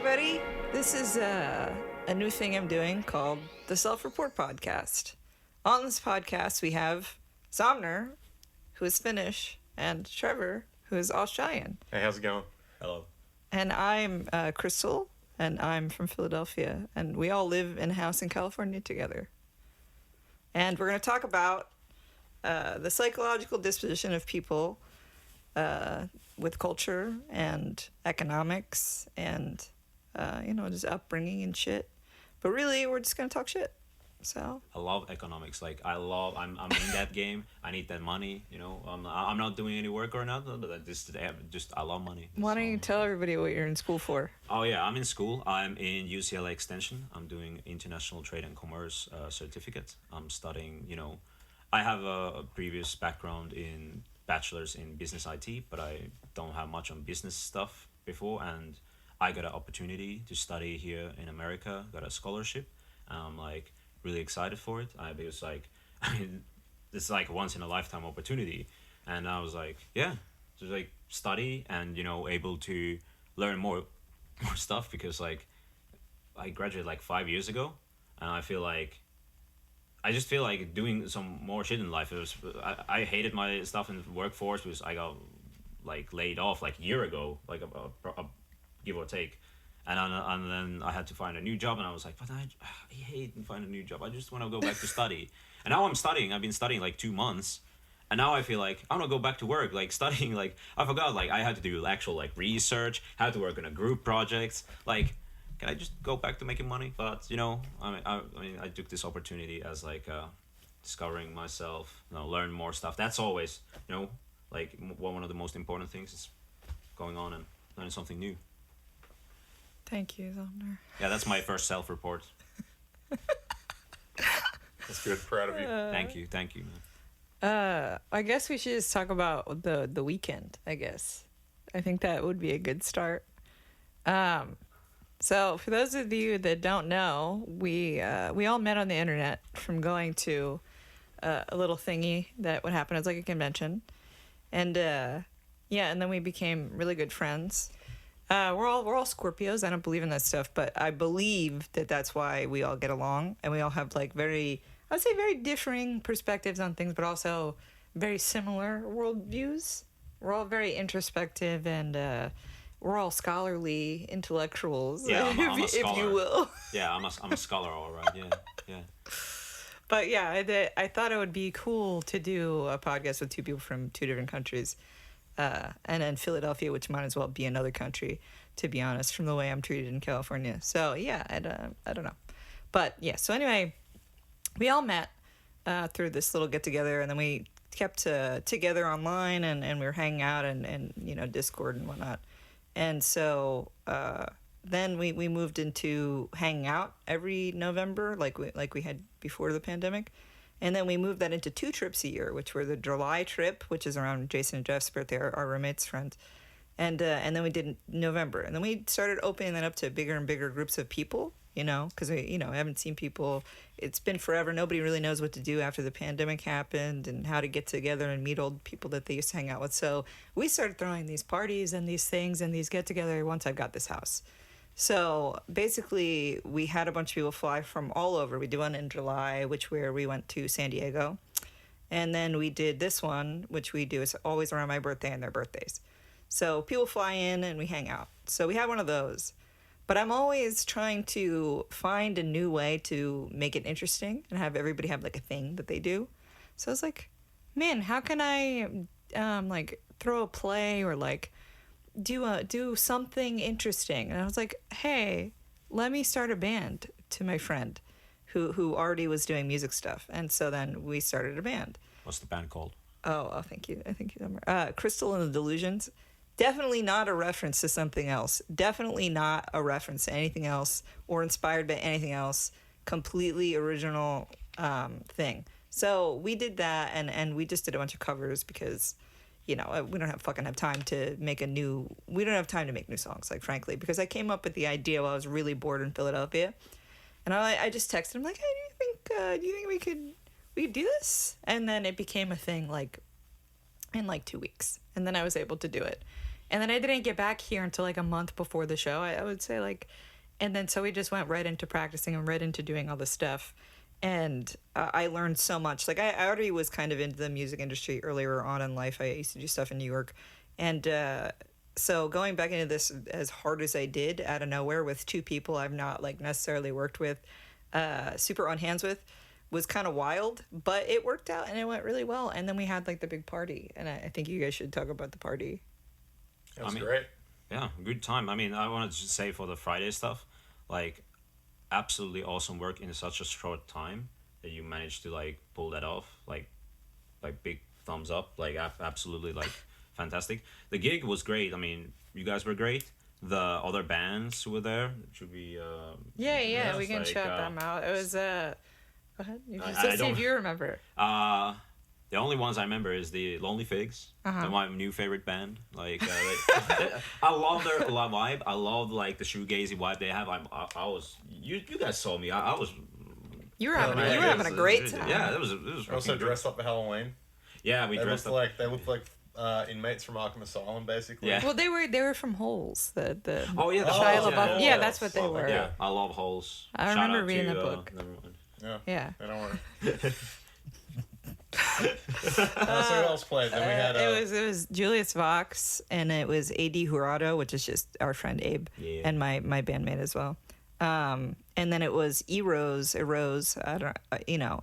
everybody. This is a new thing I'm doing called the Self-Report Podcast. On this podcast, we have Zomner, who is Finnish, and Trevor, who is Australian. Hey, how's it going? Hello. And I'm Crystal, and I'm from Philadelphia, and we all live in a house in California together. And we're going to talk about the psychological disposition of people with culture and economics and, just upbringing and shit. But really, we're just going to talk shit. So I love economics. I'm in that game. I need that money. I'm not doing any work or nothing. But I love money. Why don't you tell everybody what you're in school for? Oh yeah, I'm in school. I'm in UCLA Extension. I'm doing International Trade and Commerce certificate. I'm studying. I have a previous background in bachelor's in business IT, but I don't have much on business stuff before, and I got an opportunity to study here in America. Got a scholarship. I'm really excited for it. Because it's like a once in a lifetime opportunity, and I was like, yeah, just study and able to learn more stuff, because I graduated 5 years ago, and I just feel like doing some more shit in life. I hated my stuff in the workforce because I got laid off a year ago, a give or take. And then I had to find a new job, and I was like, but I hate finding a new job. I just want to go back to study. And now I'm studying. I've been studying 2 months, and now I feel like I want to go back to work. Studying, I forgot, I had to do actual research, had to work on a group project. Can I just go back to making money? But I took this opportunity as discovering myself, learn more stuff. That's always one of the most important things is going on and learning something new. Thank you, Zomner. Yeah, that's my first self-report. That's good. Proud of you. Thank you, man. I guess we should just talk about the weekend, I guess. I think that would be a good start. So for those of you that don't know, we all met on the internet from going to a little thingy that would happen as a convention. And and then we became really good friends. We're all Scorpios. I don't believe in that stuff, but I believe that that's why we all get along, and we all have very differing perspectives on things, but also very similar worldviews. We're all very introspective, and we're all scholarly intellectuals, yeah, I'm a scholar. if you will. Yeah, I'm a scholar, all right. Yeah. But yeah, I thought it would be cool to do a podcast with two people from two different countries. And then Philadelphia, which might as well be another country, to be honest, from the way I'm treated in California. So yeah, I don't know. But yeah, so anyway, we all met through this little get together, and then we kept together online, and we were hanging out and Discord and whatnot. And so then we moved into hanging out every November, like we had before the pandemic. And then we moved that into 2 trips a year, which were the July trip, which is around Jason and Jeff's birthday, our roommates' friends. And then we did November. And then we started opening that up to bigger and bigger groups of people, because we, haven't seen people. It's been forever. Nobody really knows what to do after the pandemic happened and how to get together and meet old people that they used to hang out with. So we started throwing these parties and these things and these get-together once I got this house. So basically, we had a bunch of people fly from all over. We did one in July, where we went to San Diego. And then we did this one, which we do is always around my birthday and their birthdays. So people fly in and we hang out. So we had one of those. But I'm always trying to find a new way to make it interesting and have everybody have a thing that they do. So I was like, man, how can I throw a play or do something interesting? And I was like, hey, let me start a band to my friend who already was doing music stuff. And so then we started a band. What's the band called? Oh, thank you. Crystal and the Delusions. Definitely not a reference to something else. Definitely not a reference to anything else or inspired by anything else. Completely original thing. So we did that, and we just did a bunch of covers because we don't have time to make we don't have time to make new songs, frankly, because I came up with the idea while I was really bored in Philadelphia. And I just texted him hey, do you think we could do this? And then it became a thing in 2 weeks. And then I was able to do it. And then I didn't get back here until like a month before the show, I would say, like, and then so we just went right into practicing and right into doing all this stuff. And I learned so much. Like, I already was kind of into the music industry earlier on in life. I used to do stuff in New York. And so going back into this as hard as I did out of nowhere with two people I've not like necessarily worked with, super on hands with, was kind of wild, but it worked out and it went really well. And then we had like the big party, and I think you guys should talk about the party. It was great. Yeah, good time. I mean, I wanted to say for the Friday stuff, like, absolutely awesome work in such a short time that you managed to like pull that off. Like big thumbs up. Like absolutely like fantastic. The gig was great. I mean, you guys were great. The other bands who were there, should we? Yeah, we can shout them out. It was go ahead. You just see if you remember. The only ones I remember is the Lonely Figs. They're my new favorite band. Like, I love their vibe. I love like the shoegazy vibe they have. I was you guys saw me. I was. You were having a great time. Yeah, it was. Also dressed up for Halloween. Yeah, we dressed up. They looked like inmates from Arkham Asylum, basically. Yeah. Well, they were from Holes. The oh yeah, the Shia Holes, LaBeouf. Yeah, that's what they were. Yeah, I love Holes. I remember reading the book. Never mind. Yeah. Don't worry. So who else played? Then we had it was Julius Vox, and it was A.D. Jurado, which is just our friend Abe, and my bandmate as well. And then it was Rose, I don't,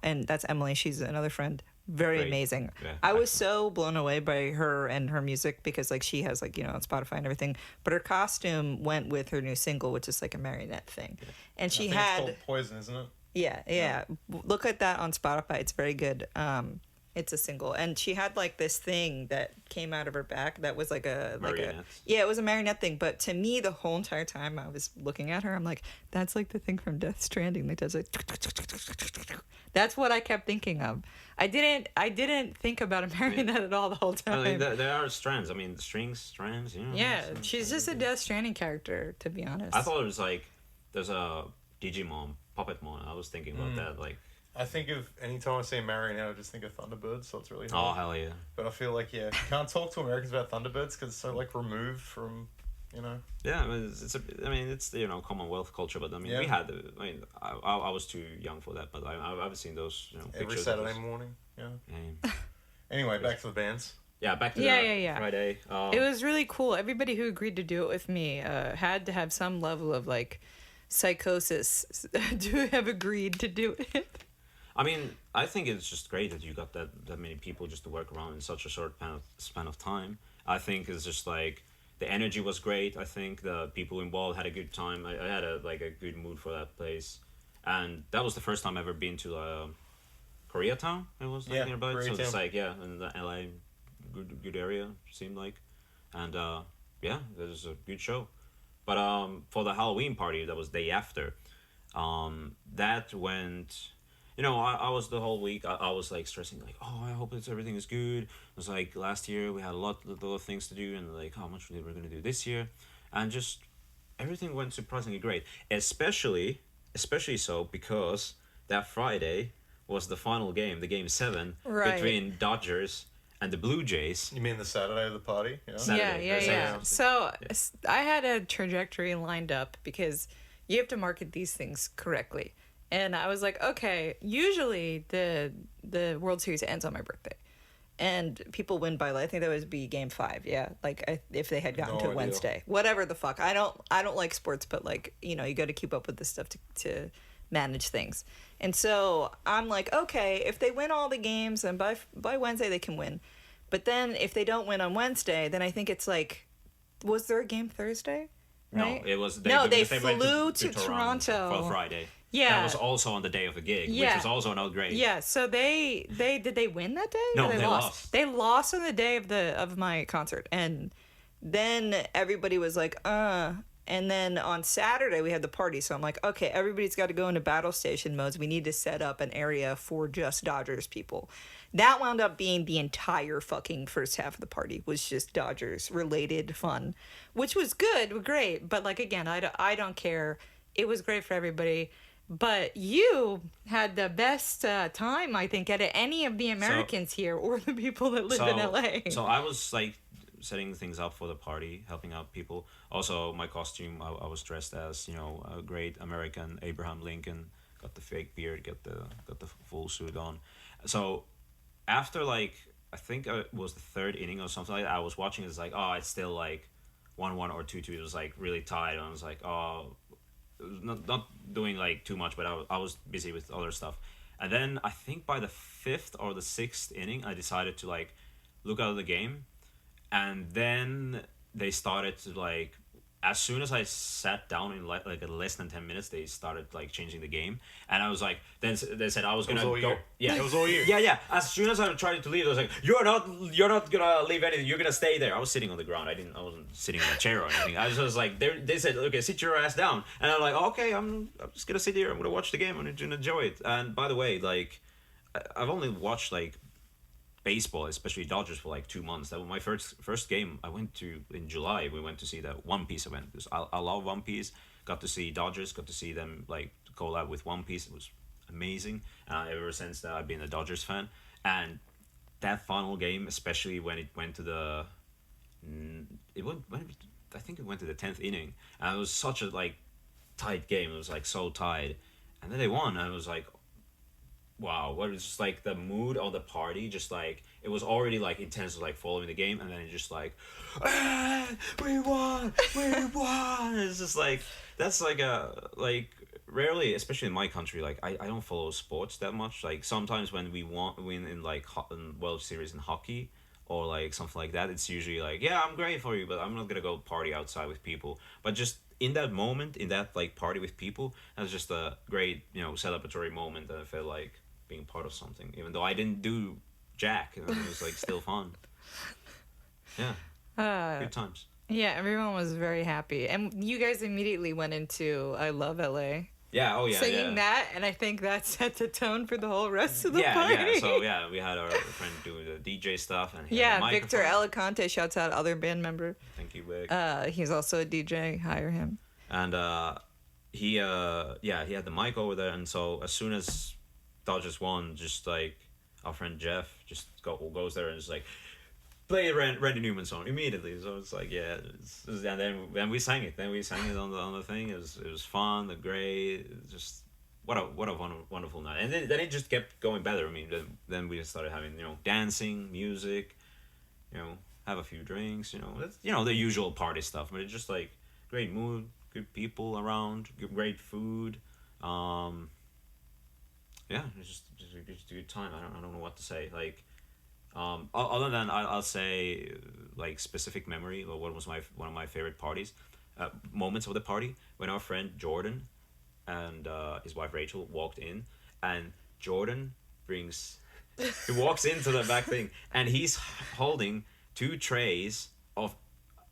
and that's Emily. She's another friend. Very Great. Amazing. Yeah, I was so blown away by her and her music because like she has like on Spotify and everything, but her costume went with her new single, which is like a marionette thing, and she had it's called Poison, isn't it? Yeah. Look at that on Spotify. It's very good. It's a single, and she had like this thing that came out of her back that was like it was a marionette thing. But to me, the whole entire time I was looking at her, I'm like, that's like the thing from Death Stranding that does like. That's what I kept thinking of. I didn't think about a marionette at all the whole time. I mean, there are strands. I mean, the strings, strands. Yeah, she's just a Death Stranding character, to be honest. I thought it was like there's a Digimon, Puppetmon. I was thinking about that, like. I think of anytime I see a marionette, I just think of Thunderbirds, so it's really Oh, hard. hell yeah. But I feel like, you can't talk to Americans about Thunderbirds because it's so, like, removed from, Yeah, I mean, it's Commonwealth culture, but I mean, we had, I was too young for that, but I've seen those, every pictures. Saturday morning, Anyway, back to the bands. Yeah, back to Friday. It was really cool. Everybody who agreed to do it with me had to have some level of, like, psychosis to have agreed to do it. I mean, I think it's just great that you got that many people just to work around in such a short span of time. I think it's just like the energy was great. I think the people involved had a good time. I had a good mood for that place, and that was the first time I've ever been to Koreatown. It was nearby, so it's like in the LA, good area seemed like, and it was a good show. But for the Halloween party that was day after, that went. I was the whole week. I was like stressing, like, oh, I hope everything is good. It was like last year we had a lot of things to do, and like how much we were gonna do this year, and just everything went surprisingly great. Especially so because that Friday was the final game, the game 7 between Dodgers and the Blue Jays. You mean the Saturday of the party? Yeah. So I had a trajectory lined up because you have to market these things correctly. And I was like, okay, usually the World Series ends on my birthday. And people win by, I think that would be game 5, yeah? Like, if they had gotten to Wednesday. Whatever the fuck. I don't like sports, but, like, you got to keep up with this stuff to manage things. And so I'm like, okay, if they win all the games, then by Wednesday they can win. But then if they don't win on Wednesday, then I think it's like, was there a game Thursday? Right? No, it was... They flew to Toronto for Friday. Yeah. That was also on the day of the gig, which was also not great. Yeah, so they did they win that day? No, they lost. They lost on the day of my concert. And then everybody was like, And then on Saturday we had the party. So I'm like, okay, everybody's got to go into battle station modes. We need to set up an area for just Dodgers people. That wound up being the entire fucking first half of the party was just Dodgers related fun, which was good, great. But like, again, I don't care. It was great for everybody. But you had the best time, I think, out of any of the Americans here or the people that live in LA. So I was like setting things up for the party, helping out people. Also, my costume, I was dressed as, a great American Abraham Lincoln. Got the fake beard, got the full suit on. So after like I think it was the third inning or something like that, I was watching. It's like, oh, it's still like 1-1 or 2-2. It was like really tight. And I was like, oh, not doing like too much, but I was busy with other stuff. And then I think by the fifth or the sixth inning, I decided to like look out of the game, and then they started to like. As soon as I sat down in like less than 10 minutes, they started like changing the game, and I was like, then they said I was gonna all go. you. Yeah, It was all you. Yeah. As soon as I tried to leave, I was like, you're not gonna leave anything. You're gonna stay there. I was sitting on the ground. I wasn't sitting in a chair or anything. I was just like, they said, okay, sit your ass down, and I'm like, okay, I'm just gonna sit here. I'm gonna watch the game. I'm gonna enjoy it. And by the way, like, I've only watched like baseball, especially Dodgers, for like 2 months. That was my first game I went to in July. We went to see the One Piece event because I love One Piece. Got to see Dodgers, got to see them like collab with One Piece. It was amazing. Ever since that, I've been a Dodgers fan. And that final game, especially when it went to the, I think it went to the 10th inning, and it was such a like tight game. It was like so tight, and then they won. And I was like, wow, what was just like the mood of the party, just like it was already like intense, like following the game, and then it just like, we won. It's just like that's like a like rarely, especially in my country, like I don't follow sports that much. Like sometimes when we win in like in World Series in hockey or like something like that, it's usually like, yeah, I'm great for you, but I'm not gonna go party outside with people. But just in that moment, in that like party with people, that was just a great celebratory moment that I felt like being part of something, even though I didn't do jack. It was like still fun. Yeah, good times. Yeah, everyone was very happy, and you guys immediately went into "I Love LA." Yeah, oh yeah, singing that, and I think that set the tone for the whole rest of the party. Yeah. So yeah, we had our friend doing the DJ stuff, and Victor Alicante, shouts out other band member. Thank you, Vic. He's also a DJ. Hire him. And he had the mic over there, and so as soon as Dodgers won, just like our friend Jeff just goes there and is like, play a Randy Newman song immediately. So it's like, yeah, and then we sang it. Then we sang it on the thing. It was fun, great. Just what a wonderful night. And then it just kept going better. I mean, then we started having dancing, music, have a few drinks. That's the usual party stuff. But it's just like great mood, good people around, great food. Yeah, it's just a good time. I don't know what to say. Like, other than I'll say like specific memory or what was one of my favorite parties, moments of the party when our friend Jordan and his wife Rachel walked in, and Jordan he walks into the back thing, and he's holding 2 trays of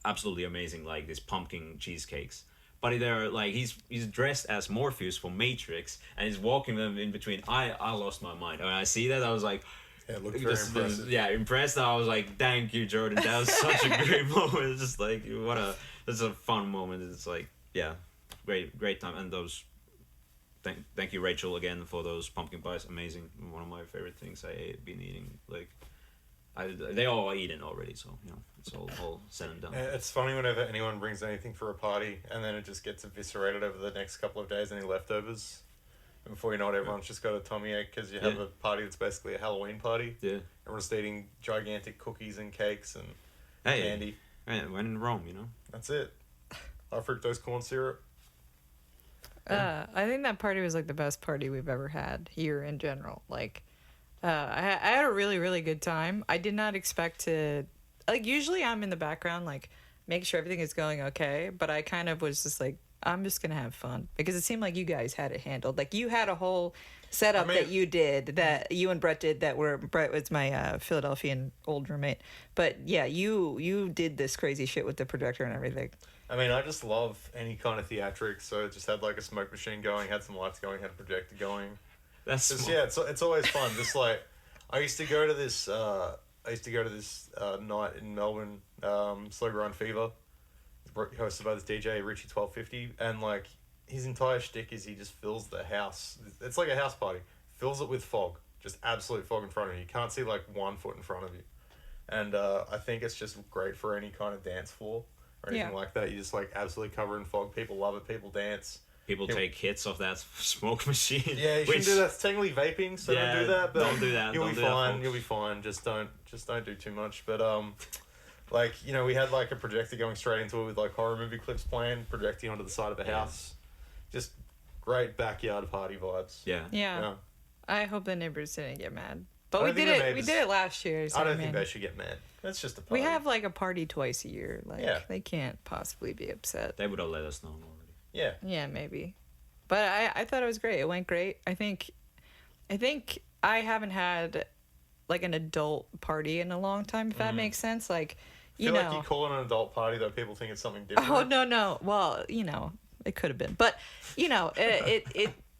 absolutely amazing like these pumpkin cheesecakes. But they're like he's dressed as Morpheus from Matrix, and he's walking them in between. I lost my mind when I see that. I was like, yeah, it looked very impressive. Yeah, impressed. I was like, thank you, Jordan. That was such a great moment. It's just like that's a fun moment. It's like, yeah, great time. And those, thank you, Rachel, again for those pumpkin pies. Amazing. One of my favorite things been eating. Like, they all are eaten already, so it's all said and done. It's funny whenever anyone brings anything for a party, and then it just gets eviscerated over the next couple of days, any leftovers. And before you know it, everyone's just got a tummy ache because you have a party that's basically a Halloween party. Yeah. Everyone's eating gigantic cookies and cakes and candy. Right, when in Rome, That's it. High fructose corn syrup. I think that party was like the best party we've ever had here in general. Like, I had a really, really good time. I did not expect to, like, usually I'm in the background, like, make sure everything is going okay. But I kind of was just like, I'm just going to have fun. Because it seemed like you guys had it handled. Like, you had a whole setup that you did, that you and Brett did, Brett was my Philadelphian old roommate. But, yeah, you did this crazy shit with the projector and everything. I mean, I just love any kind of theatrics. So it just had, like, a smoke machine going, had some lights going, had a projector going. That's just, yeah, it's always fun. Just like I used to go to this night in Melbourne, Slow Grind Fever, hosted by this DJ Richie 1250, and like his entire shtick is he just fills the house. It's like a house party. Fills it with fog, just absolute fog in front of you. You can't see like 1 foot in front of you. And I think it's just great for any kind of dance floor or anything like that. You just like absolutely cover in fog. People love it. People dance. People take hits of that smoke machine. Yeah, you shouldn't do that. It's technically vaping, so don't do that. But don't do that. You'll be fine. You'll be fine. Just don't do too much. But like, you know, we had like a projector going straight into it with like horror movie clips playing, projecting onto the side of the house. Just great backyard party vibes. Yeah. I hope the neighbors didn't get mad. But I we don't did think the it. We neighbors- did it last year. So I don't think they should get mad. That's just a party. We have like a party twice a year. Like they can't possibly be upset. They would have let us know already. Yeah. Yeah, maybe. But I thought it was great. It went great. I think I haven't had like an adult party in a long time, if that makes sense. Like, I feel like you call it an adult party, though people think it's something different. Oh, no. Well, you know, it could have been. But, you know,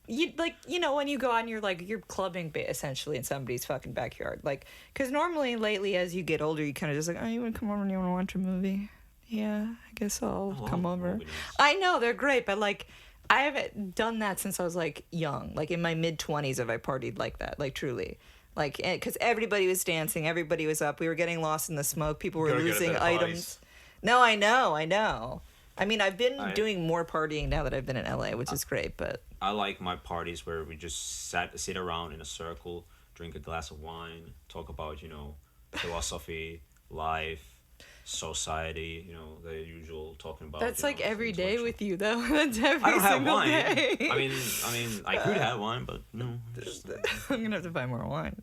you like, you know, when you go out and you're clubbing essentially in somebody's fucking backyard. Like, because normally lately as you get older, you kind of just like, oh, you want to come over and you want to watch a movie? Yeah, I guess I'll come over. Movies. I know, they're great, but like, I haven't done that since I was like young. Like in my mid-20s have I partied like that, like truly. Like, because everybody was dancing, everybody was up, we were getting lost in the smoke, people were losing items. Parties. No, I know. I mean, I've been doing more partying now that I've been in LA, which is great, but... I like my parties where we just sit around in a circle, drink a glass of wine, talk about, you know, philosophy, life, society, you know, the usual talking about... That's like every day intellectual. with you, though. That's every I don't have single wine. day. I mean, I could have wine, but no. I'm gonna have to buy more wine.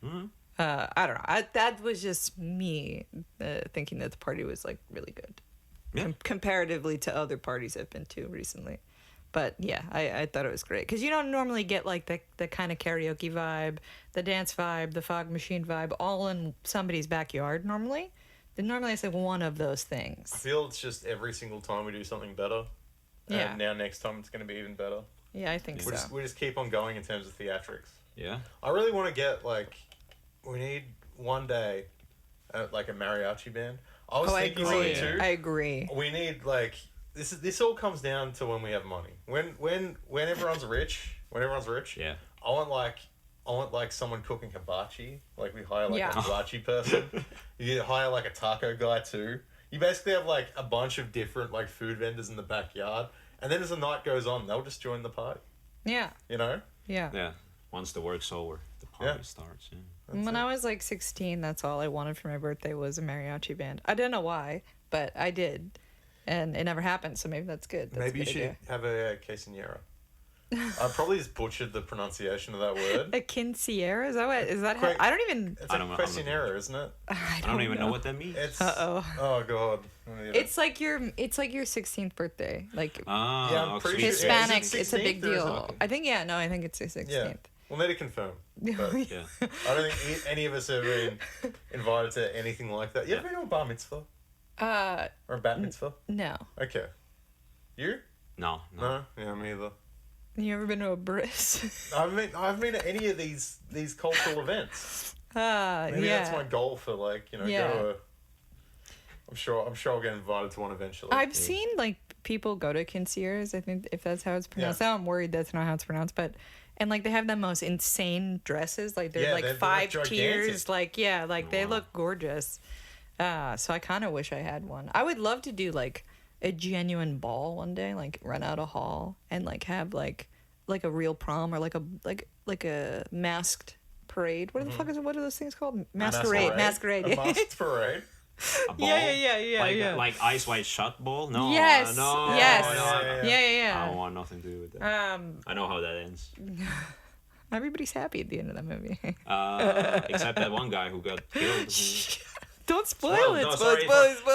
Mm-hmm. I don't know. That was just me thinking that the party was like really good. Yeah. Comparatively to other parties I've been to recently. But yeah, I thought it was great. Because you don't normally get like the kind of karaoke vibe, the dance vibe, the fog machine vibe, all in somebody's backyard normally. Normally it's like one of those things. I feel it's just every single time we do something better. Yeah. And now next time it's going to be even better. Yeah, I think so. We just keep on going in terms of theatrics. Yeah. I really want to get like, we need one day, like a mariachi band. I was thinking something too. I agree. We need like this all comes down to when we have money. When everyone's rich. Yeah. I want like someone cooking hibachi. Like we hire like Yeah. a hibachi person. You hire like a taco guy too. You basically have like a bunch of different like food vendors in the backyard, and then as the night goes on, they'll just join the party. Yeah. You know? Yeah. Yeah. Once the work's over, the party starts. Yeah. When I was like 16, that's all I wanted for my birthday was a mariachi band. I don't know why, but I did. And it never happened, so maybe that's good. That's Maybe a you good should idea. have a quesadilla. I probably just butchered the pronunciation of that word. A quinceañera? Is that what? Is that how? Quick. I don't even. It's a questionnaire, isn't it? I I don't even know what that means. It's Uh-oh. Oh god. It's like your 16th birthday. Like Ah, Yeah, I'm pretty sure- Hispanic, is it it's a big 16th or is deal. it- I think I think it's the 16th. Yeah. We'll need to confirm. But Yeah. I don't think any of us have been invited to anything like that. You ever been to a bar mitzvah or a bat mitzvah? No. Okay. You? No. No. Yeah, me either. You ever been to a bris? I haven't been to any of these cultural events. Maybe yeah. that's my goal for like go to a. I'm sure I'll get invited to one eventually. I've seen like people go to quinceañeras. I think if that's how it's pronounced. Yeah. Now I'm worried that's not how it's pronounced, but and like they have the most insane dresses. Like they're Yeah, like they're 5 gigantic. tiers. Like they wow. look gorgeous. So I kind of wish I had one. I would love to do like a genuine ball one day. Like rent out a hall and like have like a real prom or like a masked parade. What the fuck is it? What are those things called? Masquerade. A Yeah. masked parade. A ball? Yeah. Like Ice White Shut ball? No. Yes. No. Yes. No, Yeah. I don't want nothing to do with that. I know how that ends. Everybody's happy at the end of that movie. Except that one guy who got killed. Don't spoil it. No, Spoil it.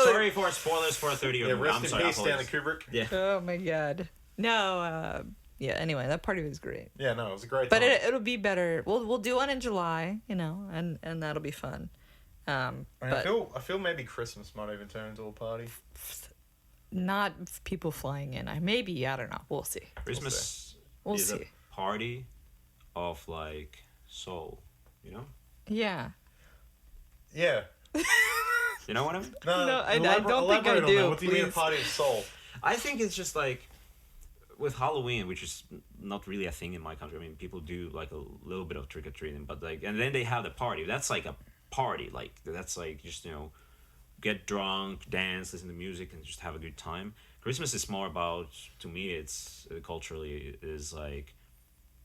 sorry for spoilers for a 30-year movie. Rest I'm in sorry. peace, Stanley apologies. Kubrick. Yeah. Oh my god. No. Yeah. Anyway, that party was great. Yeah, no, it was a great But time. it'll be better. We'll do one in July, and that'll be fun. I But feel maybe Christmas might even turn into a party. not people flying in. Maybe I don't know. We'll see. Christmas We'll is see. a party of like soul, you know? Yeah. Yeah. You know what I mean? No, I don't think I elaborate on do, that. What do you mean a please. party of soul? I think it's just like with Halloween, which is not really a thing in my country. I mean, people do like a little bit of trick or treating, but like, and then they have the party. That's like a party. Like that's like just get drunk, dance, listen to music, and just have a good time. Christmas is more about, to me, it's culturally is like,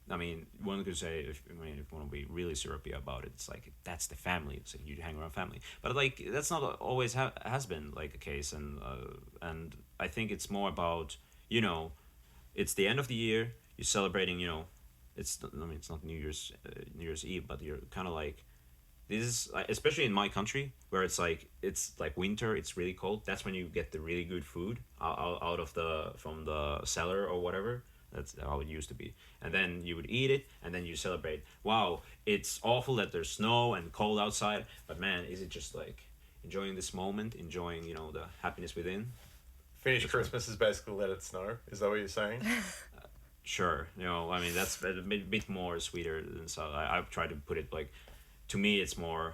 I mean, one could say, if you want to be really syrupy about it, it's like that's the family. It's like you hang around family, but like that's not always has been like the case, and I think it's more about it's the end of the year. You're celebrating, it's it's not New Year's Eve, but you're kind of like this is especially in my country where it's like winter, it's really cold. That's when you get the really good food out of from the cellar or whatever. That's how it used to be. And then you would eat it, and then you celebrate. Wow, it's awful that there's snow and cold outside, but man, is it just like enjoying this moment, enjoying the happiness within. Finnish Christmas is basically let it snow. Is that what you're saying? Sure, I mean that's a bit more sweeter than so. I've tried to put it like, to me, it's more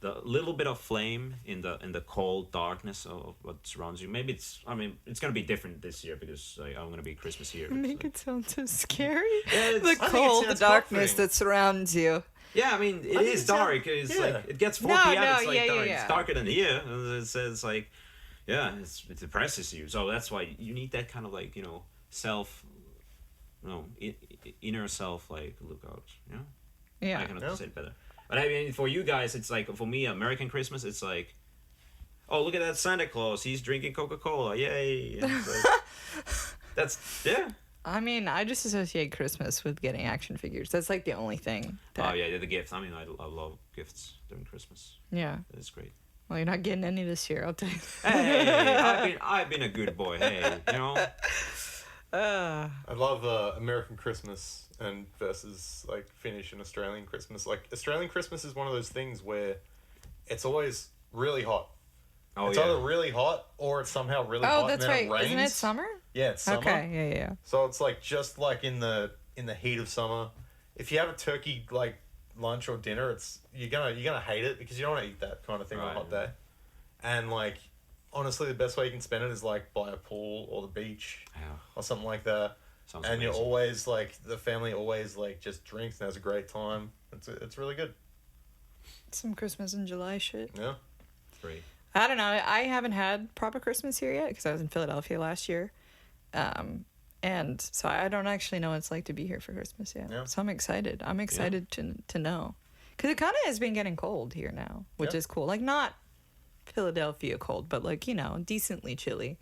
the little bit of flame in the cold darkness of what surrounds you. Maybe it's gonna be different this year because I'm gonna be Christmas here. Make it sound so scary. Yeah, the cold darkness that surrounds you. Yeah, I mean it is dark. It's like it gets 4 p.m. It's like dark. It's darker than here. It's like it depresses you. So that's why you need that kind of like self, inner self like lookout. Yeah. I cannot say it better. But I mean, for you guys, it's like, for me, American Christmas, it's like, oh, look at that Santa Claus. He's drinking Coca-Cola. Yay. Yeah. I mean, I just associate Christmas with getting action figures. That's like the only thing. Oh, yeah, the gifts. I mean, I love gifts during Christmas. Yeah. That's great. Well, you're not getting any this year, I'll tell you. Hey, I've been a good boy. Hey, I love American Christmas and versus like Finnish and Australian Christmas. Like Australian Christmas is one of those things where it's always really hot. It's either really hot or it's somehow really hot. Oh, that's and then right. It rains. Isn't it summer? Yeah, it's summer. Okay, yeah. So it's like just like in the heat of summer. If you have a turkey like lunch or dinner, you're gonna hate it because you don't want to eat that kind of thing on a hot day. And like honestly, the best way you can spend it is like by a pool or the beach or something like that. Sounds and amazing. You're always like the family always like just drinks and has a great time. It's really good. Some Christmas in July shit. Yeah, Great. I don't know. I haven't had proper Christmas here yet because I was in Philadelphia last year, and so I don't actually know what it's like to be here for Christmas yet. Yeah. So I'm excited. I'm excited to know because it kind of has been getting cold here now, which is cool. Like not Philadelphia cold, but like decently chilly,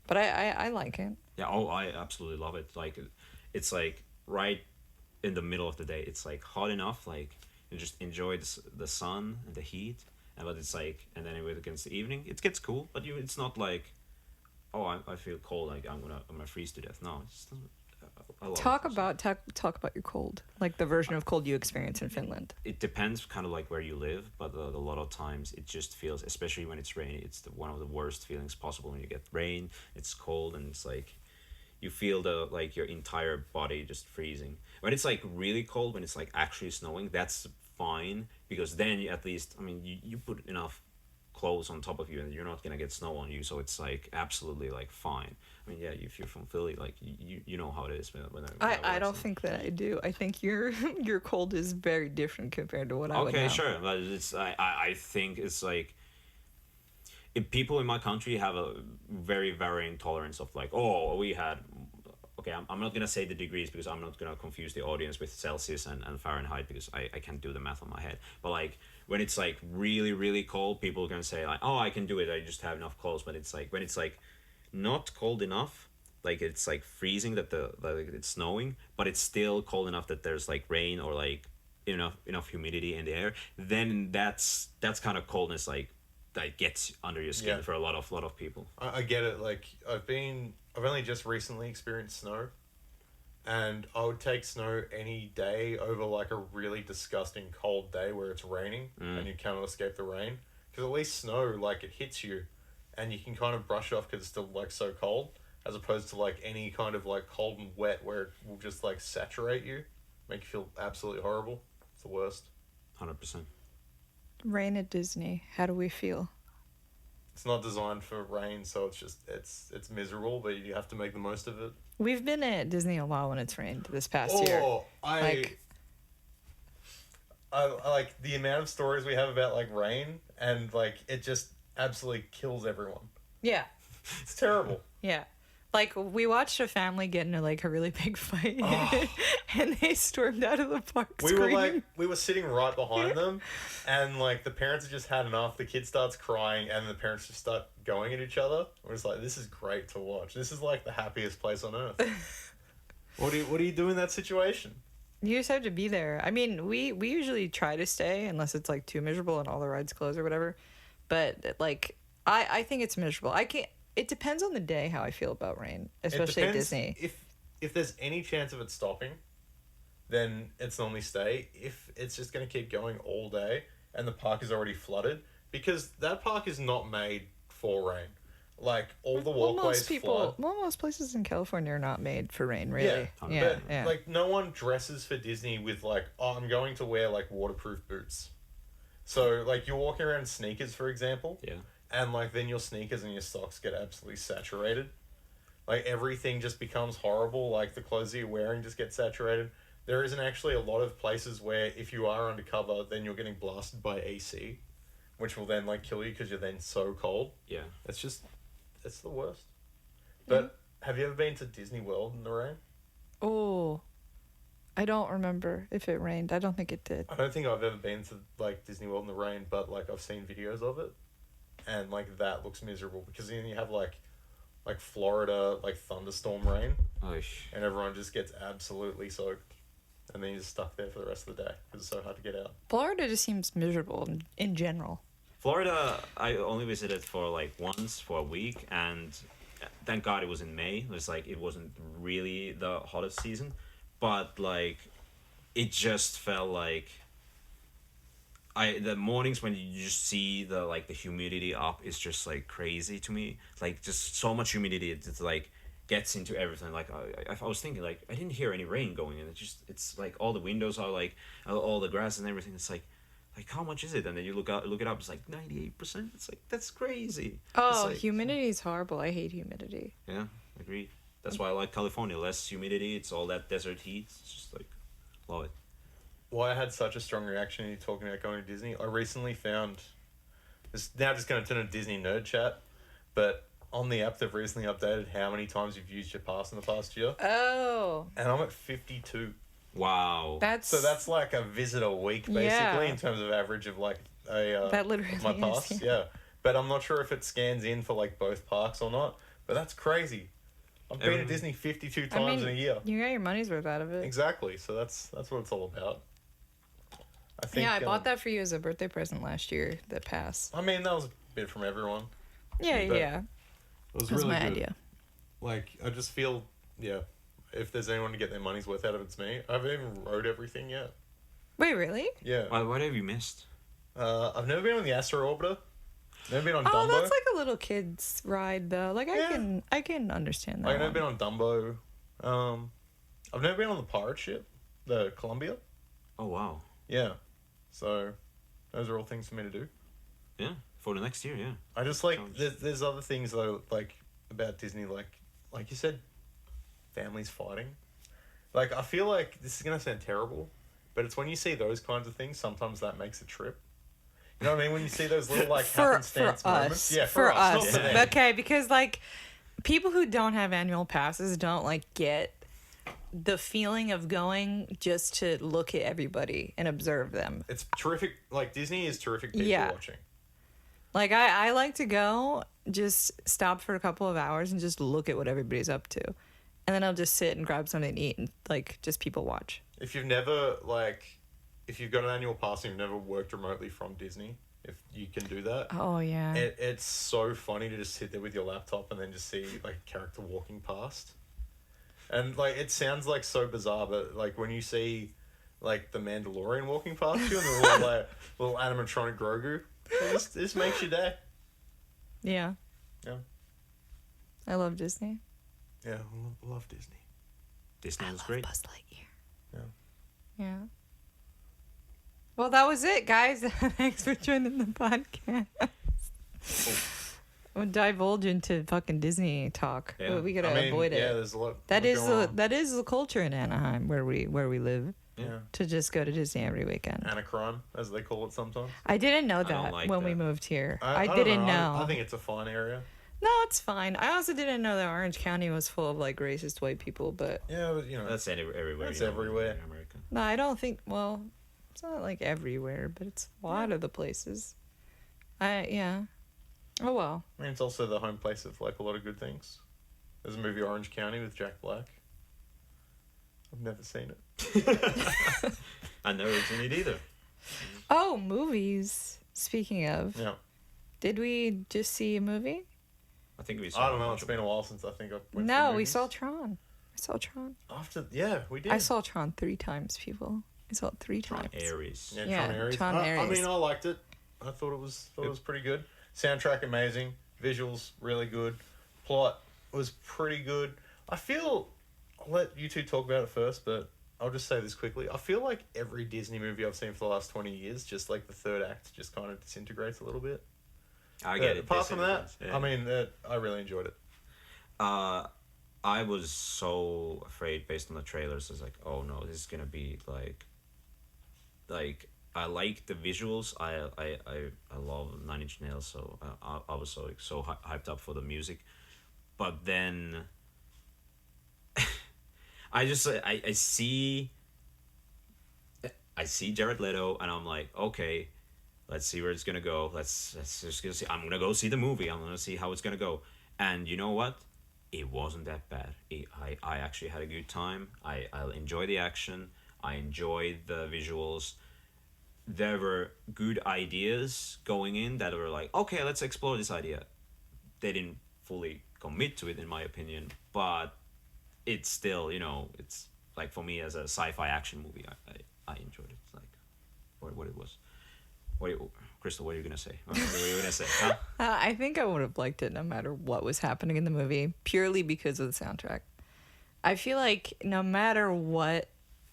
But I like it. Yeah, I absolutely love it. Like, it's like right in the middle of the day. It's like hot enough, like you just enjoy the sun and the heat. But it's like, and then against the evening, it gets cool. But it's not like, oh, I feel cold. Like I'm gonna freeze to death. No, it's just, I love Talk it. about your cold, like the version of cold you experience in Finland. It depends kind of like where you live, but a lot of times it just feels, especially when it's rainy, it's one of the worst feelings possible when you get rain. It's cold and it's like you feel your entire body just freezing. When it's like really cold, when it's like actually snowing, that's fine because then at least you put enough clothes on top of you and you're not gonna get snow on you, so it's like absolutely like fine. I mean, yeah, if you're from Philly, like you know how it is when I don't think that I do. I think your cold is very different compared to what I would know. Okay, sure, but I think it's like if people in my country have a very varying tolerance of like, oh, we had. Okay, I'm not gonna say the degrees because I'm not gonna confuse the audience with Celsius and Fahrenheit because I can't do the math on my head. But like when it's like really really cold, people are gonna say like, oh, I can do it. I just have enough clothes. But it's like when it's like not cold enough, like it's like freezing that it's snowing, but it's still cold enough that there's like rain or like enough humidity in the air. Then that's kind of coldness like that gets under your skin for a lot of people. I get it. Like I've only just recently experienced snow, and I would take snow any day over like a really disgusting cold day where it's raining and you cannot escape the rain. Because at least snow, like it hits you, and you can kind of brush it off because it's still like so cold, as opposed to like any kind of like cold and wet where it will just like saturate you, make you feel absolutely horrible. It's the worst. 100%. Rain at Disney. How do we feel? It's not designed for rain, so it's just it's miserable, but you have to make the most of it. We've been at Disney a while when it's rained this past year. I I like the amount of stories we have about like rain, and like it just absolutely kills everyone. Yeah. It's terrible. Yeah. Like, we watched a family get into, like, a really big fight, and they stormed out of the park screaming. We were sitting right behind them, and, like, the parents had just had enough. The kid starts crying, and the parents just start going at each other. We're just like, this is great to watch. This is, like, the happiest place on earth. What do you do in that situation? You just have to be there. I mean, we usually try to stay, unless it's, like, too miserable and all the rides close or whatever. But, like, I think it's miserable. I can't... It depends on the day how I feel about rain, especially at Disney. If there's any chance of it stopping, then it's normally stay. If it's just going to keep going all day and the park is already flooded, because that park is not made for rain. Like, all the walkways flood. Well, most places in California are not made for rain, really. Yeah. Like, no one dresses for Disney with, like, oh, I'm going to wear, like, waterproof boots. So, like, you're walking around in sneakers, for example. Yeah. And, like, then your sneakers and your socks get absolutely saturated. Like, everything just becomes horrible. Like, the clothes that you're wearing just get saturated. There isn't actually a lot of places where if you are undercover, then you're getting blasted by AC, which will then, like, kill you because you're then so cold. Yeah. It's the worst. But have you ever been to Disney World in the rain? Oh, I don't remember if it rained. I don't think it did. I don't think I've ever been to, like, Disney World in the rain, but, like, I've seen videos of it. And, like, that looks miserable because then you have, like Florida, like, thunderstorm rain. And everyone just gets absolutely soaked. And then you're just stuck there for the rest of the day because it's so hard to get out. Florida just seems miserable in general. Florida, I only visited for, like, once for a week. And thank God it was in May. It was, like, it wasn't really the hottest season. But, like, it just felt like... the mornings when you just see the humidity up is just like crazy to me. Like, just so much humidity, it like gets into everything. Like, I was thinking, like, I didn't hear any rain going in. It's like all the windows are like all the grass and everything. It's like how much is it? And then you look it up. It's like 98%. It's like, that's crazy. Oh, like, humidity is horrible. I hate humidity. Yeah, agreed. That's why I like California. Less humidity. It's all that desert heat. It's just like, love it. Why I had such a strong reaction to you talking about going to Disney, I recently found... It's now just going to turn into Disney nerd chat, but on the app they've recently updated how many times you've used your pass in the past year. Oh. And I'm at 52. Wow. So that's like a visit a week, basically, in terms of average of, like, that literally my pass. is, yeah. But I'm not sure if it scans in for, like, both parks or not, but that's crazy. I've been to Disney 52 times in a year. You got your money's worth out of it. Exactly. So that's what it's all about. I think, I bought that for you as a birthday present last year, the pass. I mean, that was a bit from everyone. Yeah. It was really my good. idea. Like, I just feel, if there's anyone to get their money's worth out of it, it's me. I haven't even rode everything yet. Wait, really? Yeah. What have you missed? I've never been on the Astro Orbiter. Never been on Dumbo. Oh, that's like a little kid's ride, though. Like, I can understand that. I've never been on Dumbo. I've never been on the pirate ship, the Columbia. Oh, wow. Yeah. So, those are all things for me to do. Yeah, for the next year, yeah. I just like, there's other things, though, like, about Disney, like you said, families fighting. Like, I feel like, this is going to sound terrible, but it's when you see those kinds of things, sometimes that makes a trip. You know what I mean? When you see those little, like, happenstance moments. Yeah, for us. Not for them. Okay, because, like, people who don't have annual passes don't, like, get the feeling of going just to look at everybody and observe them. It's terrific. Like, Disney is terrific people watching. Like, I like to go, just stop for a couple of hours and just look at what everybody's up to. And then I'll just sit and grab something to eat and, like, just people watch. If you've never, like, if you've got an annual pass and you've never worked remotely from Disney, if you can do that. Oh, yeah. It's so funny to just sit there with your laptop and then just see, like, a character walking past. And, like, it sounds, like, so bizarre, but, like, when you see, like, the Mandalorian walking past you and the little animatronic Grogu, it just makes your day. Yeah. Yeah. I love Disney. Yeah, I love Disney. Disney was great. Buzz Lightyear. Yeah. Yeah. Well, that was it, guys. Thanks for joining the podcast. We'll divulge into fucking Disney talk. Yeah. We gotta avoid it. Yeah, there's a lot. That is the culture in Anaheim where we live. Yeah. to just go to Disney every weekend. Anacrime, as they call it sometimes. I didn't know don't that like when we that. moved here. I don't didn't know. I think it's a fun area. No, it's fine. I also didn't know that Orange County was full of like racist white people, but Yeah, but, you know, That's everywhere. That's you know, everywhere. in America. no, I don't think. Well, it's not like everywhere, but it's a lot of the places. Yeah. Oh well. I mean, it's also the home place of like a lot of good things. There's a movie Orange County with Jack Black. I've never seen it. I never seen it either. Oh, movies. Speaking of, Yeah. did we just see a movie? I think we saw. I don't a know. bunch It's been a while since I think I went to the No, we movies. saw Tron. I saw Tron. We did. I saw Tron 3 times, people. I saw it 3 times. Aries. Yeah, Yeah, Tron Ares. Tron I Ares. mean, I liked it. I thought it was pretty good. Soundtrack amazing. Visuals really good. Plot was pretty good. I'll let you two talk about it first, but I'll just say this quickly. I feel like every Disney movie I've seen for the last 20 years, just like the third act just kind of disintegrates a little bit. I get it. Apart from that, Yeah. I mean, I really enjoyed it. I was so afraid based on the trailers. I was like, oh no, this is gonna be like I like the visuals. I love Nine Inch Nails, so I was so hyped up for the music, but then I see Jared Leto and I'm like, okay, let's see where it's gonna go. Let's just go see. I'm gonna go see the movie. I'm gonna see how it's gonna go. And you know what? It wasn't that bad. I actually had a good time. I enjoyed the action. I enjoyed the visuals. There were good ideas going in that were like, okay, let's explore this idea. They didn't fully commit to it, in my opinion, but it's still, it's like, for me as a sci-fi action movie, I enjoyed it. It's like what it was. Crystal, what are you gonna say? What are you gonna say? Huh? I think I would have liked it no matter what was happening in the movie, purely because of the soundtrack. I feel like no matter what,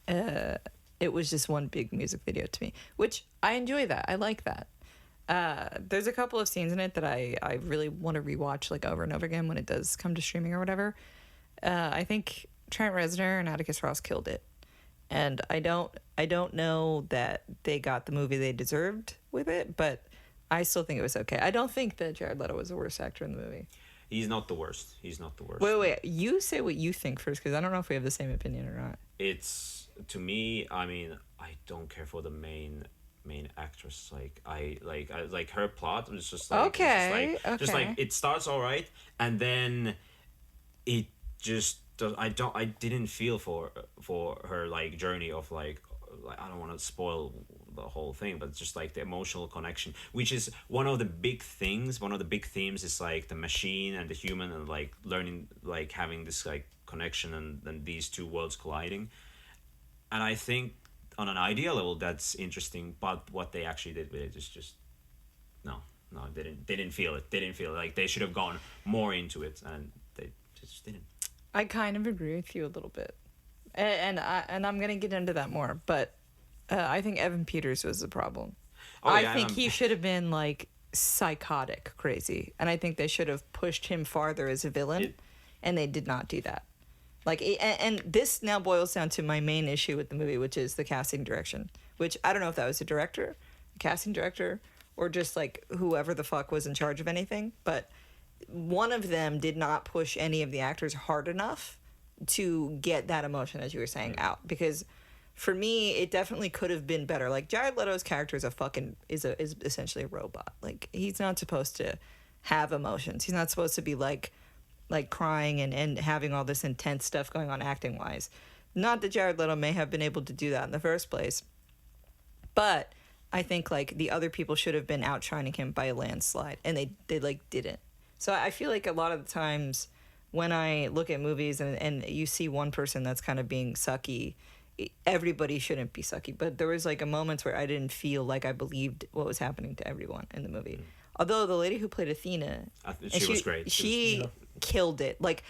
it was just one big music video to me, which I enjoy that. I like that. There's a couple of scenes in it that I really want to rewatch like over and over again when it does come to streaming or whatever. I think Trent Reznor and Atticus Ross killed it. And I don't know that they got the movie they deserved with it, but I still think it was okay. I don't think that Jared Leto was the worst actor in the movie. He's not the worst. Wait. You say what you think first, because I don't know if we have the same opinion or not. It's, to me, I mean, I don't care for the main actress. I like her plot was just like, Okay, just okay. like it starts all right, and then it just does. I didn't feel for her like journey of like I don't want to spoil the whole thing, but just like the emotional connection, which is one of the big things. One of the big themes is like the machine and the human, and like learning, like having this like connection, and these two worlds colliding. And I think on an idea level that's interesting, but what they actually did with it is just no, they didn't feel it. They didn't feel it. Like they should have gone more into it, and they just didn't. I kind of agree with you a little bit, and I'm gonna get into that more. But I think Evan Peters was the problem. Oh, I yeah, think he should have been like psychotic crazy, and I think they should have pushed him farther as a villain, and they did not do that. Like, and this now boils down to my main issue with the movie, which is the casting direction. Which I don't know if that was the director, the casting director, or just like whoever the fuck was in charge of anything, but one of them did not push any of the actors hard enough to get that emotion, as you were saying, out. Because for me, it definitely could have been better. Like Jared Leto's character is essentially a robot. Like he's not supposed to have emotions. He's not supposed to be like crying and having all this intense stuff going on acting wise. Not that Jared Leto may have been able to do that in the first place, but I think like the other people should have been outshining him by a landslide, and they like didn't. So I feel like a lot of the times when I look at movies and you see one person that's kind of being sucky, everybody shouldn't be sucky. But there was like a moments where I didn't feel like I believed what was happening to everyone in the movie. Although the lady who played Athena, She was great. She killed it. Like,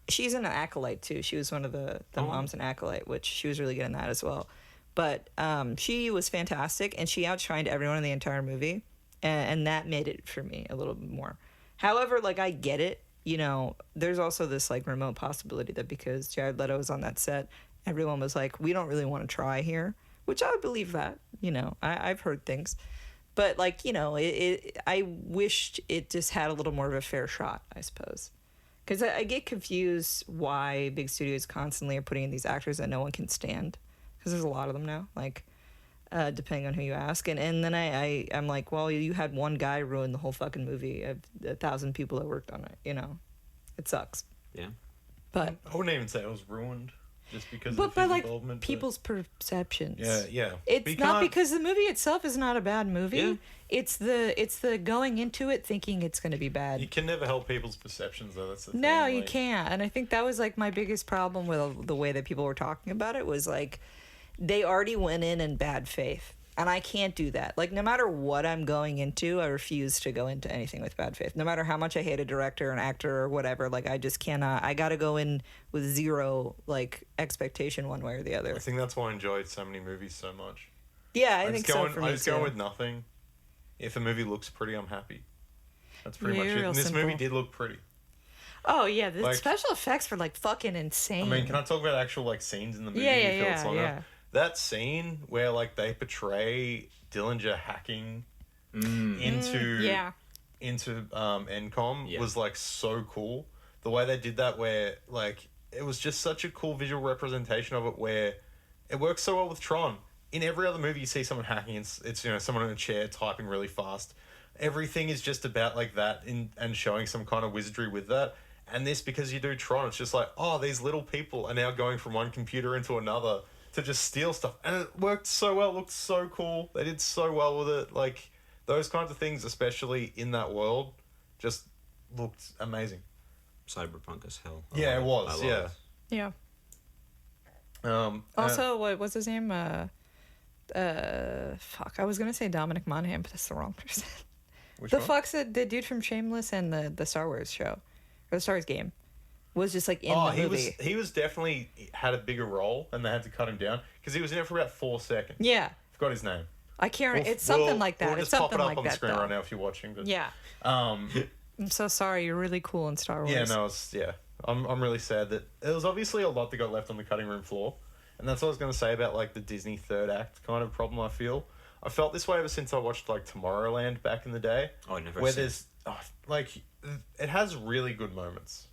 she's an Acolyte too. She was one of the moms in Acolyte, which she was really good in that as well. But she was fantastic, and she outshined everyone in the entire movie, and that made it for me a little bit more. However, like, I get it. There's also this like remote possibility that because Jared Leto was on that set, everyone was like, we don't really want to try here, which I would believe that, you know, I've heard things. But, like, you know, I wished it just had a little more of a fair shot, I suppose. Because I get confused why big studios constantly are putting in these actors that no one can stand. Because there's a lot of them now, like, depending on who you ask. And then I'm like, well, you had one guy ruin the whole fucking movie. 1,000 people that worked on it, you know. It sucks. Yeah. But I wouldn't even say it was ruined just because but of by his like involvement. people's perceptions. Yeah. It's We not can't- because the movie itself is not a bad movie. Yeah. It's the going into it thinking it's going to be bad. You can never help people's perceptions, though. That's the thing. No, you like- can't. And I think that was like my biggest problem with the way that people were talking about it was like they already went in bad faith. And I can't do that. Like, no matter what I'm going into, I refuse to go into anything with bad faith. No matter how much I hate a director, an actor, or whatever, like, I just cannot. I got to go in with zero, like, expectation one way or the other. I think that's why I enjoyed so many movies so much. Yeah, I think just so go for in, me I just too. go with nothing. If a movie looks pretty, I'm happy. That's pretty Yeah, much it. real And this simple. movie did look pretty. Oh, yeah, the Like- special effects were, like, fucking I insane. mean, can I talk about actual like scenes in the movie? Yeah, you feel it's long yeah. enough? That scene where like they portray Dillinger hacking into Yeah. Encom Yeah. was like so cool. The way they did that, where like it was just such a cool visual representation of it, where it works so well with Tron. In every other movie, you see someone hacking. It's you know someone in a chair typing really fast. Everything is just about like that and showing some kind of wizardry with that. And this, because you do Tron, it's just like, oh, these little people are now going from one computer into another to just steal stuff. And it worked so well, looked so cool. They did so well with it. Like, those kinds of things, especially in that world, just looked amazing. Cyberpunk as hell. Yeah, it was, I love yeah. it. Yeah. And- Also, what's his name? Fuck. I was gonna say Dominic Monaghan, but that's the wrong person. which The one? fuck's the dude from Shameless and the Star Wars show, or the Star Wars game, was just like in the movie. he was definitely had a bigger role, and they had to cut him down because he was in it for about 4 seconds. Yeah, Forgot his name. I can't. We'll- It's something we'll- like that. We'll It's just pop something it up like on the that. screen Though. right now if you're watching. But, Yeah. Um, I'm so sorry. You're really cool in Star Wars. yeah, no, I'm really sad that there was obviously a lot that got left on the cutting room floor, and that's what I was going to say about like the Disney third act kind of problem. I feel I felt this way ever since I watched like Tomorrowland back in the day. Oh, I never where seen there's like it has really good moments.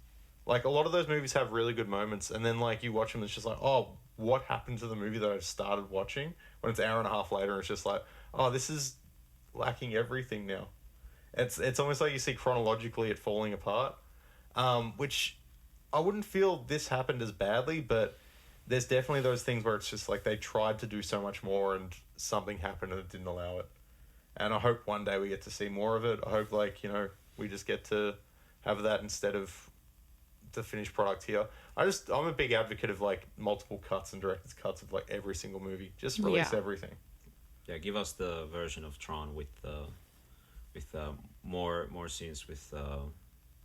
Like a lot of those movies have really good moments, and then like you watch them, it's just like, oh, what happened to the movie that I started watching? When it's an hour and a half later, and it's just like, oh, this is lacking everything now. It's almost like you see chronologically it falling apart, which I wouldn't feel this happened as badly, but there's definitely those things where it's just like they tried to do so much more and something happened and it didn't allow it. And I hope one day we get to see more of it. I hope like, you know, we just get to have that instead of the finished product here. I'm a big advocate of like multiple cuts and director's cuts of like every single movie. Just release Yeah. everything. Yeah, give us the version of Tron with more scenes with.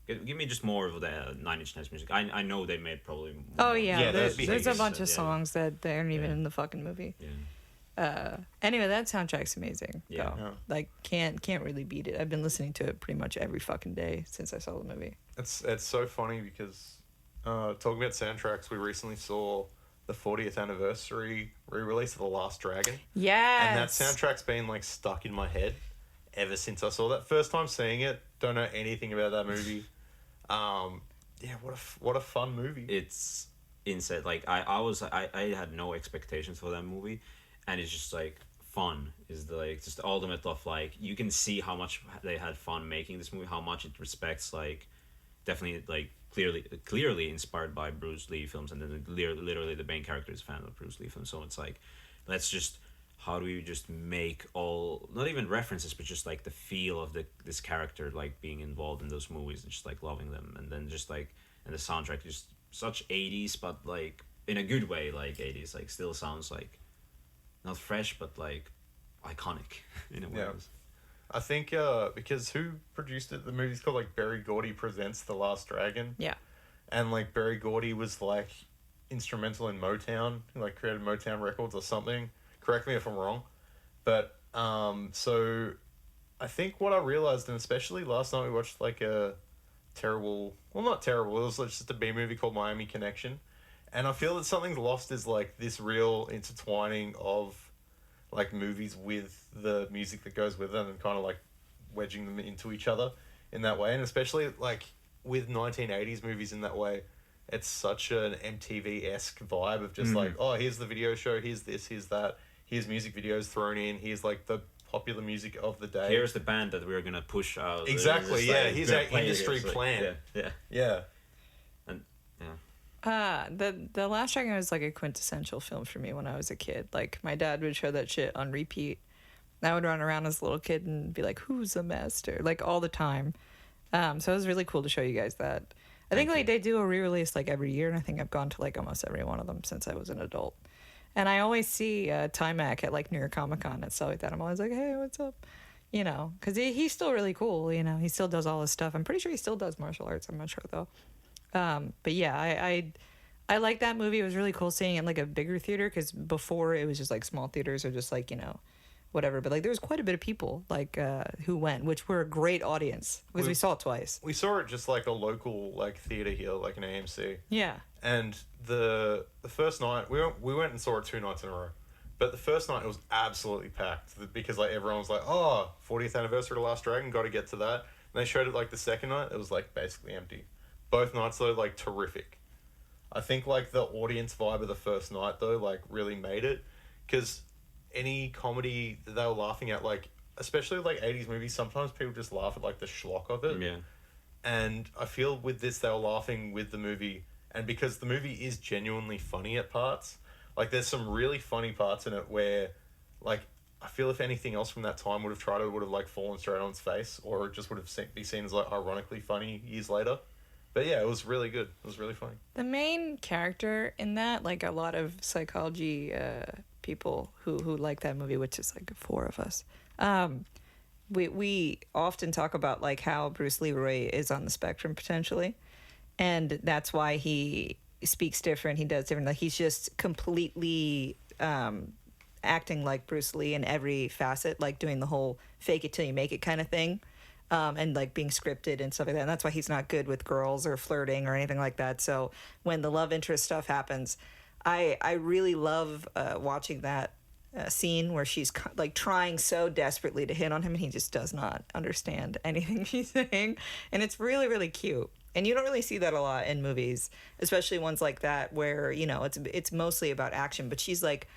Give me just more of the Nine Inch Nails music. I know they made probably. Oh more. yeah, Yeah, there's that'd be a nice. bunch of Yeah. songs that they aren't even Yeah. in the fucking movie. Yeah. Anyway, that soundtrack's amazing. Yeah. though. Yeah. Like can't really beat it. I've been listening to it pretty much every fucking day since I saw the movie. It's so funny because talking about soundtracks, we recently saw the 40th anniversary re-release of The Last Dragon. Yeah. And that soundtrack's been like stuck in my head ever since I saw that. First time seeing it, don't know anything about that movie. Yeah, what a fun movie. It's insane. Like I had no expectations for that movie, and it's just like fun is the like just the ultimate of like you can see how much they had fun making this movie, how much it respects like definitely like clearly inspired by Bruce Lee films, and then literally the main character is a fan of Bruce Lee films, so it's like let's just how do we just make all not even references but just like the feel of this character like being involved in those movies and just like loving them, and then just like and the soundtrack just such 80s but like in a good way, like 80s like still sounds like not fresh but like iconic in a way. Yeah. I think because who produced it? The movie's called like Berry Gordy Presents The Last Dragon. Yeah. And like Berry Gordy was like instrumental in Motown, he, like created Motown Records or something. Correct me if I'm wrong. But so I think what I realized, and especially last night we watched like a terrible, well not terrible, it was just a B movie called Miami Connection. And I feel that something's lost is like this real intertwining of like movies with the music that goes with them and kind of like wedging them into each other in that way. And especially like with 1980s movies in that way, it's such an MTV-esque vibe of just like, oh, here's the video show, here's this, here's that, here's music videos thrown in, here's like the popular music of the day. Here's the band that we're gonna push out. Exactly, yeah. Like, Here's our industry plan. Yeah. And The Last Dragon was like a quintessential film for me when I was a kid. Like my dad would show that shit on repeat. I would run around as a little kid and be like, "Who's the master?" Like all the time. So it was really cool to show you guys that. I think like they do a re-release like every year, and I think I've gone to like almost every one of them since I was an adult. And I always see Timac at like New York Comic Con and stuff like that. I'm always like, "Hey, what's up?" You know, because he's still really cool. You know, he still does all his stuff. I'm pretty sure he still does martial arts. I'm not sure though. But yeah, I like that movie. It was really cool seeing it in like a bigger theater, because before it was just like small theaters or just like, you know, whatever. But like there was quite a bit of people like who went, which were a great audience because we saw it twice. We saw it just like a local like theater here, like an AMC. Yeah. And the first night we went and saw it 2 nights in a row. But the first night it was absolutely packed because like everyone was like, "Oh, 40th anniversary of Last Dragon, got to get to that." And they showed it like the second night, it was like basically empty. Both nights though, like terrific. I think like the audience vibe of the first night though, like really made it, because any comedy that they were laughing at, like especially like 80s movies, sometimes people just laugh at like the schlock of it. Yeah. And I feel with this they were laughing with the movie, and because the movie is genuinely funny at parts, like there's some really funny parts in it where like I feel if anything else from that time would have like fallen straight on its face, or it just would have be seen as like ironically funny years later. But yeah, it was really good. It was really funny. The main character in that, like a lot of psychology people who like that movie, which is like 4 of us, we often talk about like how Bruce Leroy is on the spectrum potentially, and that's why he speaks different, he does different, like he's just completely acting like Bruce Lee in every facet, like doing the whole fake it till you make it kind of thing. And like being scripted and stuff like that. And that's why he's not good with girls or flirting or anything like that. So when the love interest stuff happens, I really love watching that scene where she's like trying so desperately to hit on him, and he just does not understand anything she's saying. And it's really, really cute. And you don't really see that a lot in movies, especially ones like that where, you know, it's mostly about action, but she's like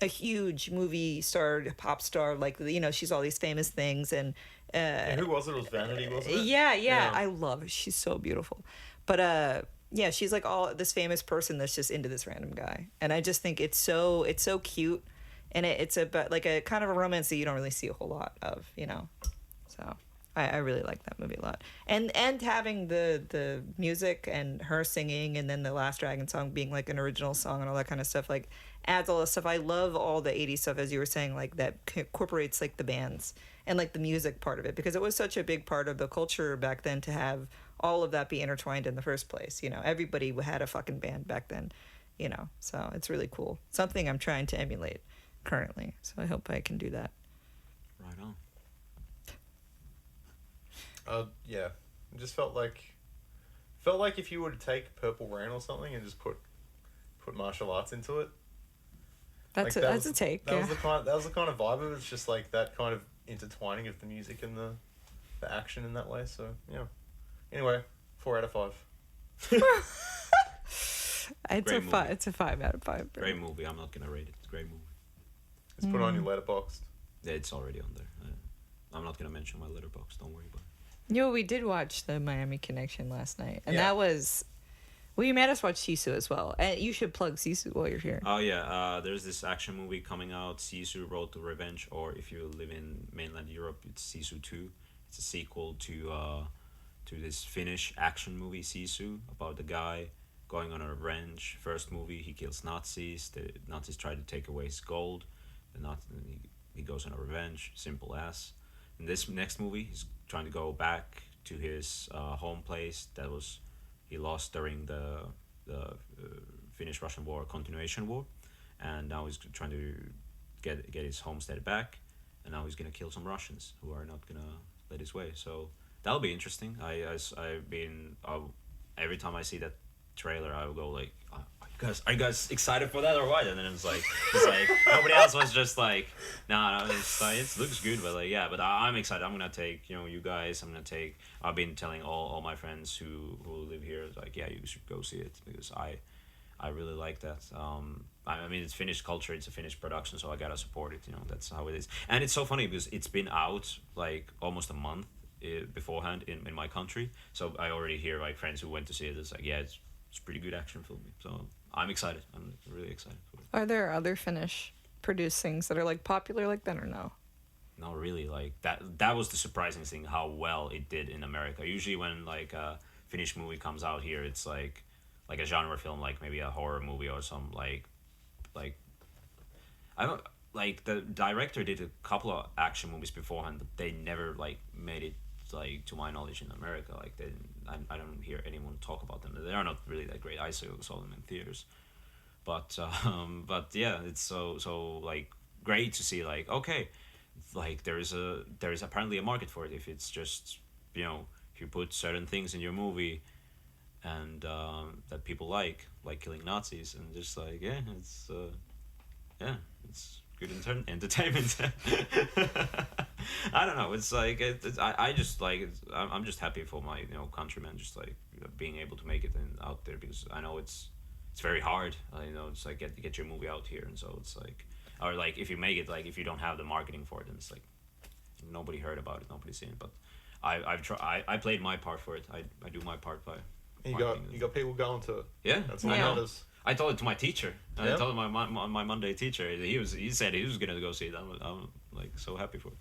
a huge movie star, pop star, like, you know, she's all these famous things. And who was it? It was Vanity, wasn't it? Yeah. I love her. She's so beautiful. But yeah, she's like all this famous person that's just into this random guy. And I just think it's so cute, and it's about like a kind of a romance that you don't really see a whole lot of, you know. So I really like that movie a lot. And having the music and her singing, and then the Last Dragon song being like an original song and all that kind of stuff, like adds all this stuff. I love all the 80s stuff, as you were saying, like that incorporates like the bands and like the music part of it, because it was such a big part of the culture back then to have all of that be intertwined in the first place. You know, everybody had a fucking band back then, you know, so it's really cool. Something I'm trying to emulate currently, so I hope I can do that. Right on. Yeah, it just felt like if you were to take Purple Rain or something and just put martial arts into it. That's like, a take. That was the kind of vibe of it. It's just like that kind of intertwining of the music and the action in that way. So yeah. Anyway, 4 out of 5. It's a 5 out of 5. Bro. Great movie. I'm not gonna rate it. Great movie. Just put it on your letterboxd. Yeah, it's already on there. I'm not gonna mention my letterbox. Don't worry about it. You know, we did watch the Miami Connection last night, and Yeah. that was. Well, you made us watch Sisu as well, and you should plug Sisu while you're here. Oh yeah, there's this action movie coming out, Sisu Road to Revenge, or if you live in mainland Europe, it's Sisu 2. It's a sequel to this Finnish action movie Sisu, about the guy going on a revenge. First movie, he kills Nazis. The Nazis try to take away his gold. He goes on a revenge, simple as. In this next movie, he's trying to go back to his home place that was he lost during the Finnish-Russian War, continuation war, and now he's trying to get his homestead back, and now he's gonna kill some Russians who are not gonna let his way. So that'll be interesting. I've been every time I see that trailer, I will go like, are guys, are you guys excited for that or what? And then it's like nobody else was just like, nah, it looks good, but like, yeah, but I'm excited. I'm gonna take, you guys. I've been telling all my friends who live here, like, yeah, you should go see it, because I really like that. I mean, it's Finnish culture, it's a Finnish production, so I gotta support it. That's how it is. And it's so funny because it's been out like almost a month beforehand in my country. So I already hear like friends who went to see it. It's like, yeah, it's pretty good action film. So I'm excited. I'm really excited for it. Are there other Finnish produced things that are like popular like that or no? Not really. Like that was the surprising thing, how well it did in America. Usually when like a Finnish movie comes out here, it's like a genre film, like maybe a horror movie or some like I don't, like, the director did a couple of action movies beforehand, but they never like made it, like, to my knowledge, in America. Like, I don't hear anyone talk about them. They are not really that great. I saw them in theaters, but yeah, it's so like great to see, like, okay, like there is apparently a market for it if it's just, if you put certain things in your movie and that people like killing Nazis, and just like, yeah, it's good entertainment. I don't know. It's like I just like I'm just happy for my countrymen, just like being able to make it out there, because I know it's very hard. It's like get your movie out here, and so it's like, or like if you make it, like if you don't have the marketing for it, then it's like nobody heard about it, nobody's seen it. But I played my part for it. I do my part by. You got people going to it. Yeah, that's what matters. I told it to my teacher. Yeah. I told my Monday teacher. He said he was gonna go see it. I'm like so happy for it.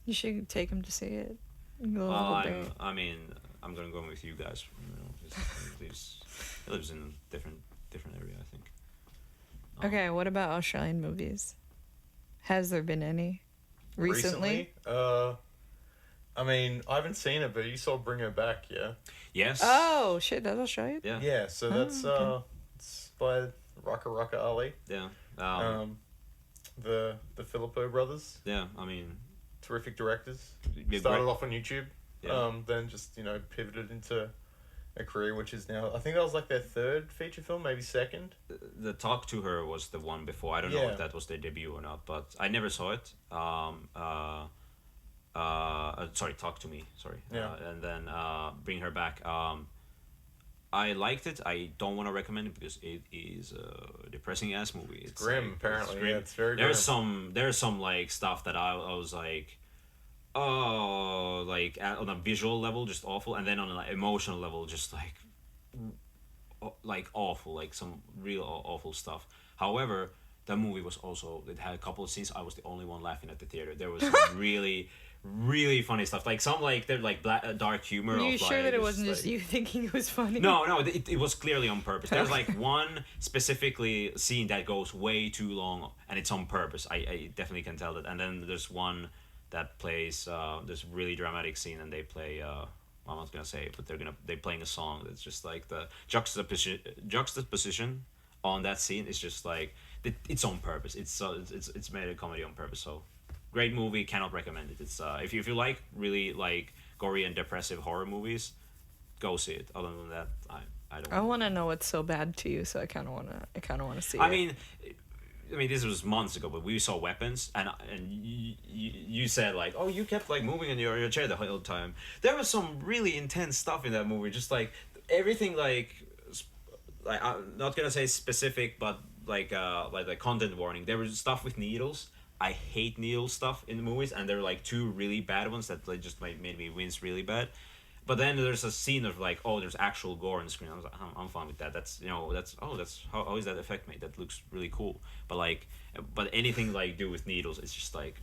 You should take him to see it. I'm gonna go with you guys. He lives in a different area, I think. Okay, what about Australian movies? Has there been any recently? I mean, I haven't seen it, but you saw Bring Her Back, yeah? Yes. Oh shit, that's Australian. Yeah. Yeah, so that's okay. It's by Raka Ali. Yeah. The Filippo brothers. Yeah, I mean, terrific directors. Yeah, Started off on YouTube. Yeah. Then just pivoted into a career which is now, I think that was like their third feature film, maybe second. The Talk to Her was the one before. I don't know if that was their debut or not, but I never saw it. Sorry, Talk to Me. Sorry. Yeah. And then Bring Her Back. I liked it. I don't want to recommend it because it is a depressing ass movie. It's grim, like, apparently. It's grim. Yeah, it's very grim. There's some like stuff that I was like, oh, like on a visual level, just awful, and then on an emotional level, just like awful, like some real awful stuff. However, that movie was also, it had a couple of scenes. I was the only one laughing at the theater. There was really really funny stuff, like some like they're like dark humor. Are you of, sure like, that it wasn't like, just you thinking it was funny? No, it was clearly on purpose. There's like one specifically scene that goes way too long, and it's on purpose. I definitely can tell that. And then there's one that plays this really dramatic scene, and they play I'm not gonna say it, but they're playing a song that's just like the juxtaposition on that scene is just like it's on purpose. It's made a comedy on purpose. So great movie, cannot recommend it. It's if you like really like gory and depressive horror movies, go see it. Other than that, I don't. I want to know what's so bad to you, so I kind of want to see it. I mean, this was months ago, but we saw Weapons, and you said like, oh, you kept like moving in your chair the whole time. There was some really intense stuff in that movie, just like everything like I'm not gonna say specific, but like the content warning. There was stuff with needles. I hate needle stuff in the movies, and there are like two really bad ones that like just made me wince really bad. But then there's a scene of like, oh, there's actual gore on the screen. I was like, I'm fine with that. That's how does that affect me? That looks really cool. But anything like do with needles, it's just like,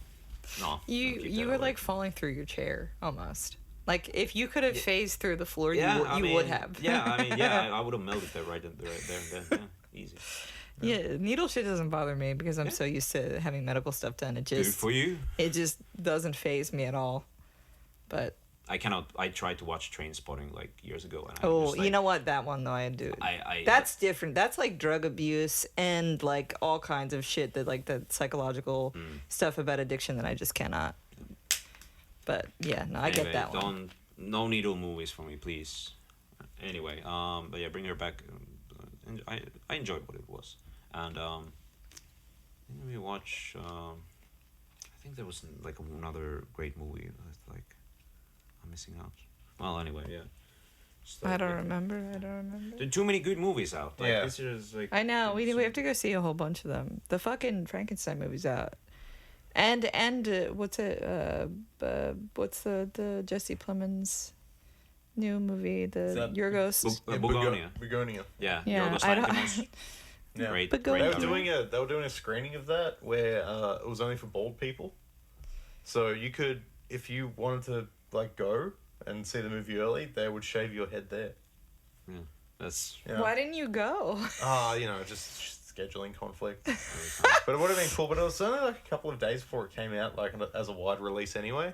no. You were like falling through your chair almost. Like if you could have phased through the floor, you would have. I would have melted there right there and then. Yeah, easy. Yeah, needle shit doesn't bother me because I'm so used to having medical stuff done. It just good for you. It just doesn't faze me at all. But I tried to watch Trainspotting like years ago, and just, like, you know what? That one though, I do. That's different. That's like drug abuse and like all kinds of shit that like the psychological stuff about addiction that I just cannot. But yeah, no, I get that one. No needle movies for me, please. Anyway, but yeah, Bring Her Back. I enjoyed what it was, and didn't we watch? I think there was like another great movie that like I'm missing out. Well, anyway, yeah. I don't remember. There are too many good movies out. Like, Yeah. this is like. I know. We have to go see a whole bunch of them. The fucking Frankenstein movie's out. And what's it? What's the Jesse Plemons new movie? The Yorgos. Begonia. Yeah. Yorgos I don't. Lanthimos. Yeah. Great. But great go- cover. They were doing a screening of that where it was only for bald people. So you could, if you wanted to like go and see the movie early, they would shave your head there. Yeah. That's. Yeah. Why didn't you go? Just scheduling conflict. But it would have been cool. But it was only like a couple of days before it came out, like as a wide release anyway.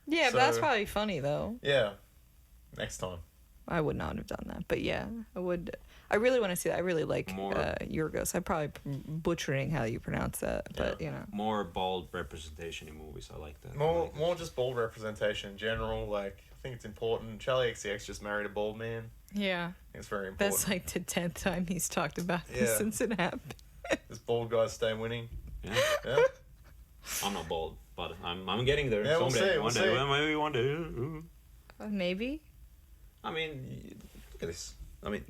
Yeah, but that's So- probably funny though. Yeah. Next time. I would not have done that, but yeah, I would. I really want to see that. I really like More- Yorgos. I'm probably butchering how you pronounce that, but you know. More bald representation in movies. I like that. I More like more that. just bald representation in general. Like I think it's important. Charlie XCX just married a bald man. Yeah, I think it's very important. that's like the 10th time he's talked about this Yeah. since it happened. This bald guy's staying winning. Yeah. Yeah. I'm not bald, but I'm getting there. Yeah, we'll someday. see, we'll One day. see. Well, maybe one day. Maybe. I mean, look at this. I mean,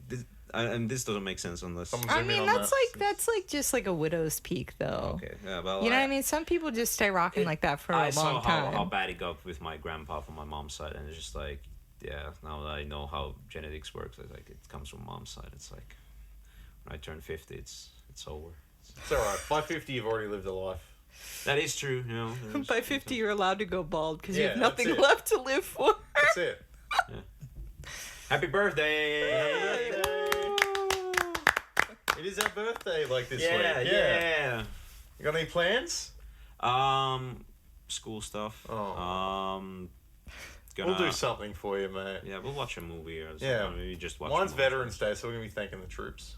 this doesn't make sense unless. Someone I zoom in mean, on that's that. like just like a widow's peak, though. Okay. Yeah. Well. You know what I mean? Some people just stay rocking like that for I a saw long time. how bad it got with my grandpa from my mom's side, and it's just like, yeah. Now that I know how genetics works, it's like it comes from mom's side. It's like, when I turn 50, it's over. It's alright. By 50, you've already lived a life. That is true. You know. By 50, you're allowed to go bald because you Yeah, have that's nothing it. left to live for. That's it. Happy birthday! Happy birthday! It is our birthday, like this Yeah, week. yeah. You got any plans? School stuff. Oh. Gonna, We'll do something for you, mate. Yeah, we'll watch a movie or something. Yeah. Maybe just watch. Mine's a movie. Veterans Day, so we're gonna be thanking the troops.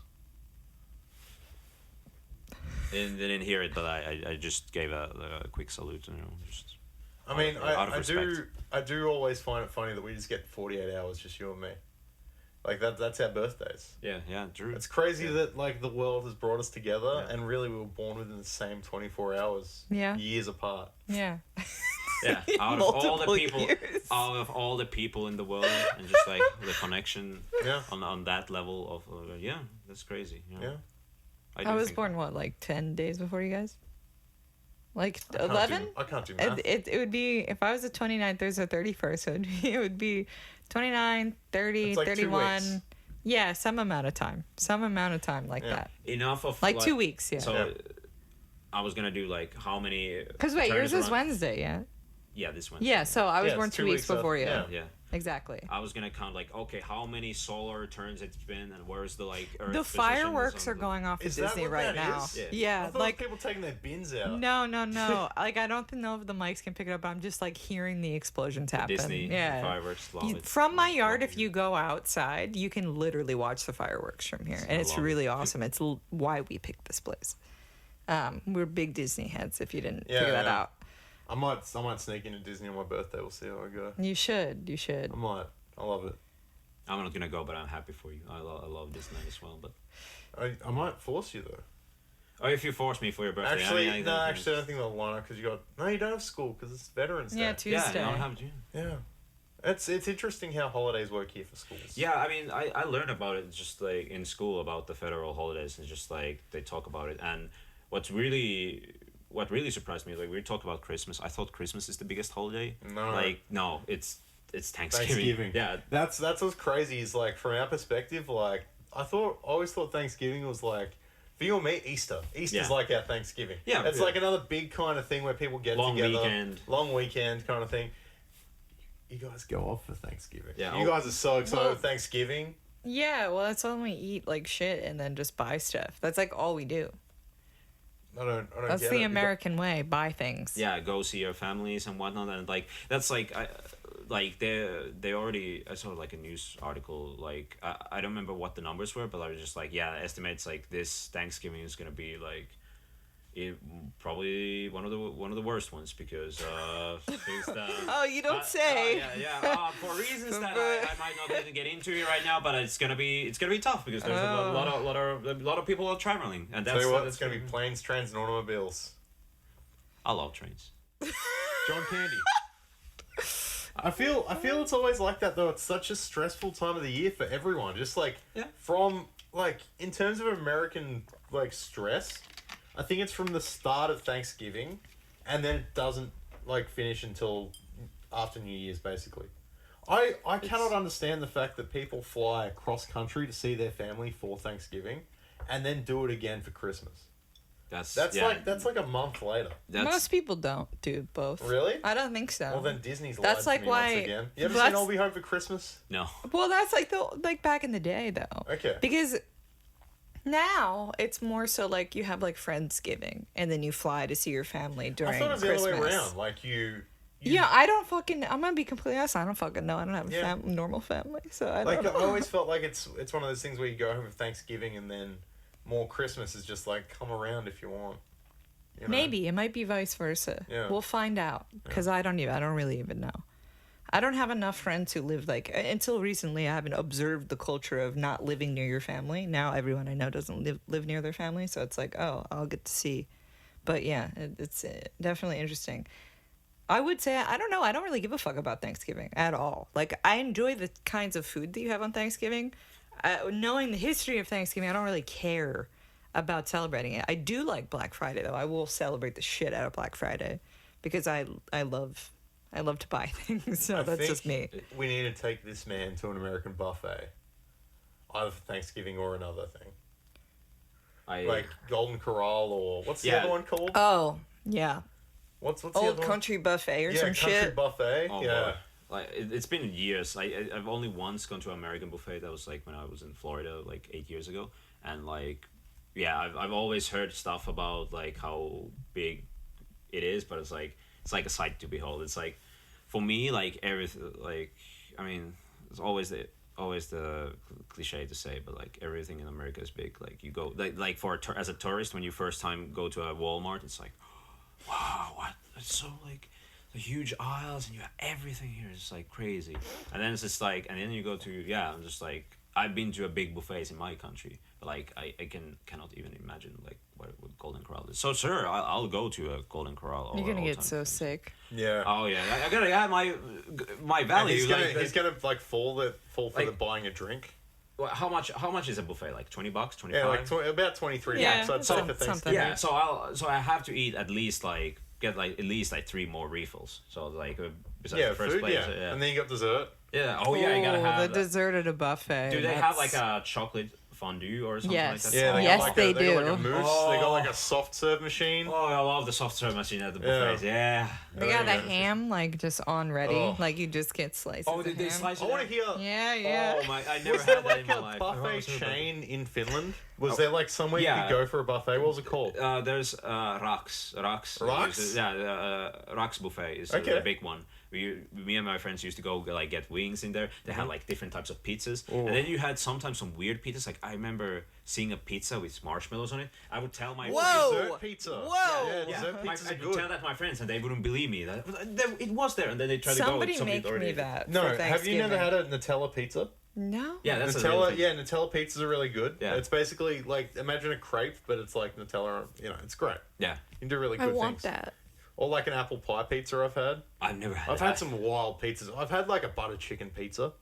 And they didn't hear it, but I just gave a quick salute. You know, just. I mean, Out of I do respect. I do always find it funny that we just get 48 hours, just you and me. Like that's our birthdays. Yeah, true. It's crazy that like the world has brought us together, Yeah. and really we were born within the same 24 hours. Yeah. Years apart. Yeah. Yeah, out of all the Multiple people, years. out of all the people in the world, and just like the connection Yeah. on that level of yeah, that's crazy. You know? Yeah. I was born, what, like 10 days before you guys? Like I can't 11? do- I can't do math. It would be, if I was the 29th, there's a 31st, it would be 29, 30, It's like 2 31. weeks. Yeah, some amount of time like Yeah. that. Enough of Like 2 weeks, yeah. So Yeah. I was gonna do like how many? Because wait, yours turns is around- Wednesday, yeah? Yeah, this one. Yeah, so I was Yeah, born it's 2 2 weeks weeks before you. yeah. Yeah. Exactly. I was gonna count like, okay, how many solar turns it's been, and where's the like Earth The positions fireworks on are the- going off at Is that Disney what right that now. is? Yeah. I Yeah, thought it was like people taking their bins out. no. Like I don't know if the mics can pick it up. But I'm just like hearing the explosions happen. Disney yeah. fireworks. Love it. From my Love yard, it. if you go outside, you can literally watch the fireworks from here, and I it's love it. really awesome. It's why we picked this place. We're big Disney heads. If you didn't Yeah, figure that yeah. out, I might sneak into Disney on my birthday. We'll see how I go. you should. I might. I love it. I'm not gonna go, but I'm happy for you. I love Disney as well, but. I might force you though. Oh, if you force me for your birthday. Actually, I mean, no. Actually, I don't think they'll line up because you don't have school because it's Veterans Day. Yeah, Yeah, Tuesday. I don't have to. Yeah. It's interesting how holidays work here for schools. Yeah, I mean, I learned about it just like in school about the federal holidays, and just like they talk about it. And what really surprised me, like we talk about Christmas. I thought Christmas is the biggest holiday. No. Like no, it's Thanksgiving. Thanksgiving. Yeah. That's what's crazy is like from our perspective, like I always thought Thanksgiving was like for you and me Easter. Easter's Yeah. like our Thanksgiving. Yeah. It's Yeah. like another big kind of thing where people get Long together. weekend. Long weekend kind of thing. You guys go off for Thanksgiving. Yeah, You guys are so excited Well- for Thanksgiving. Yeah, well, that's when we eat like shit and then just buy stuff. That's like all we do. I don't That's get the it. American way. Buy things. Yeah, go see your families and whatnot, and like that's like they already. I saw like a news article. Like I don't remember what the numbers were, but I was just like, yeah, estimates like this Thanksgiving is gonna be like. Probably one of the worst ones because things that Oh, you don't say. For reasons that I might not even get into it right now, but it's gonna be tough because there's a lot of people are traveling, and that's Tell you what, it's gonna be planes, trains, and automobiles. I love trains. John Candy. I feel it's always like that though. It's such a stressful time of the year for everyone. Just like from like in terms of American like stress, I think it's from the start of Thanksgiving, and then it doesn't like finish until after New Year's basically. I cannot understand the fact that people fly across country to see their family for Thanksgiving, and then do it again for Christmas. That's like a month later. Most people don't do both. Really? I don't think so. Well, then Disney's that's lied like to me why. Once again. You ever seen I'll Be Home for Christmas? No. Well, that's like back in the day though. Okay. Because now it's more so like you have like Friendsgiving and then you fly to see your family during I thought it was Christmas. the other way around. Like you Yeah, I don't fucking. I'm gonna be completely honest. I don't fucking know. I don't have a normal family, so I don't know. I always felt like it's one of those things where you go home for Thanksgiving and then more Christmas is just like come around if you want. You know? Maybe it might be vice versa. Yeah. We'll find out because I don't really even know. I don't have enough friends who live like until recently. I haven't observed the culture of not living near your family. Now everyone I know doesn't live near their family, so it's like, oh, I'll get to see. But yeah, it's definitely interesting. I would say, I don't know, I don't really give a fuck about Thanksgiving at all. Like, I enjoy the kinds of food that you have on Thanksgiving. Knowing the history of Thanksgiving, I don't really care about celebrating it. I do like Black Friday, though. I will celebrate the shit out of Black Friday because I love to buy things, so that's just me. We need to take this man to an American buffet, either for Thanksgiving or another thing. Like Golden Corral or, what's the other one called? Oh, yeah. What's the Old other Country one? Buffet or some shit. Yeah, Country Buffet. Oh, yeah. boy. Like it's been years. I've only once gone to an American buffet. That was like when I was in Florida, like 8 years ago. And like, yeah, I've always heard stuff about like how big it is, but it's like a sight to behold. It's like, for me, like everything. Like, I mean, it's always the cliche to say, but like everything in America is big. Like you go like as a tourist, when you first time go to a Walmart, it's like, wow, what? It's so like the huge aisles and you have everything here. It's like crazy. And then it's just like, and then you go to, I'm just like, I've been to a big buffets in my country, but like I cannot even imagine like what Golden Corral is. So sure, I'll go to a Golden Corral. You're gonna get so sick. Yeah. Oh yeah, I gotta have my value. He's gonna like fall for the buying a drink. Well, how much is a buffet? Like $20, 25? Yeah, like about $23. Yeah, so I'd say for Thanksgiving. Yeah, so I have to eat at least like get like at least like 3 more refills. So like besides the first food, plate, yeah. And then you got dessert. Yeah. Oh yeah, you gotta have the dessert at a buffet. Do they have like a chocolate fondue or something Yes. like that? Yeah, they they got like a do. mousse. Oh. They got like a soft serve machine. Oh, I love the soft serve machine at the buffets. Yeah. They got the ham like just on ready, Oh. like you just get slices. Oh, of did they ham. slice it? I want to hear. Yeah. Oh my! I never Was there had that like in my a life. buffet chain in Finland? Was there like somewhere you could go for a buffet? What was it called? There's Rax. Rax? Rax buffet is Okay. the big one. Me and my friends used to go like get wings in there. They had like different types of pizzas, and then you had sometimes some weird pizzas. Like I remember seeing a pizza with marshmallows on it. I would tell my Dessert pizza. Whoa! Yeah, dessert pizzas I are would good. tell that to my friends, and they wouldn't believe me. That it was there, and then they tried Somebody to go. make me that. No, for have you Thanksgiving. never had a Nutella pizza? No. Yeah, that's a real Nutella, thing. yeah, Nutella pizzas are really good. Yeah. It's basically like, imagine a crepe, but it's like Nutella, you know, it's great. Yeah, You can do really I good want things. that. Or like an apple pie pizza I've had. I've never had. I've had some wild pizzas. I've had like a butter chicken pizza.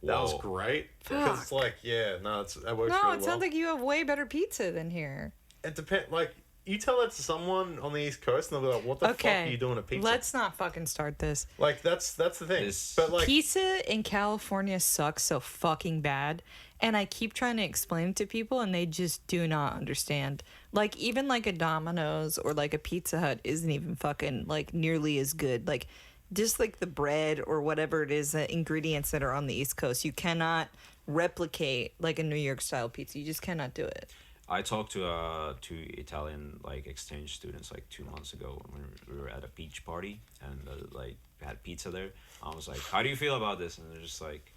That was Whoa. great. Fuck. Because it's like, that works No, really it well. sounds like you have way better pizza than here. It depends, like, you tell that to someone on the East Coast and they'll be like, what the fuck are you doing at pizza? Let's not fucking start this. Like, that's the thing. This- But like, Pizza in California sucks so fucking bad, and I keep trying to explain it to people and they just do not understand. Like even like a Domino's or like a Pizza Hut isn't even fucking like nearly as good. Like just like the bread or whatever it is, the ingredients that are on the East Coast, you cannot replicate like a New York style pizza. You just cannot do it. I talked to two Italian like exchange students like 2 months ago when we were at a beach party and like we had pizza there. I was like, "How do you feel about this?" And they're just like,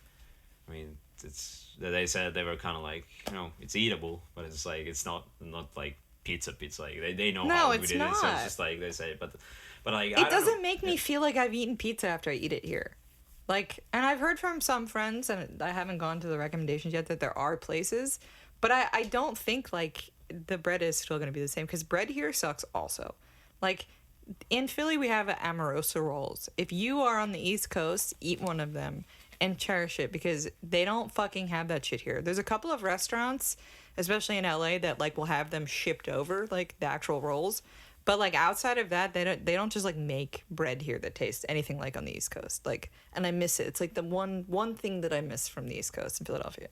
I mean, they said they were kind of like, it's eatable, but it's like it's not like pizza. Like they know No, how it's good it is. So not. it's just like they say, but like I It don't doesn't know. make me feel like I've eaten pizza after I eat it here. Like, and I've heard from some friends, and I haven't gone to the recommendations yet, that there are places, but I don't think like the bread is still going to be the same because bread here sucks also. Like in Philly, we have Amorosa rolls. If you are on the East Coast, eat one of them and cherish it because they don't fucking have that shit here. There's a couple of restaurants, especially in LA, that like will have them shipped over, like the actual rolls. But like outside of that, they don't just like make bread here that tastes anything like on the East Coast. Like, and I miss it. It's like the one thing that I miss from the East Coast in Philadelphia.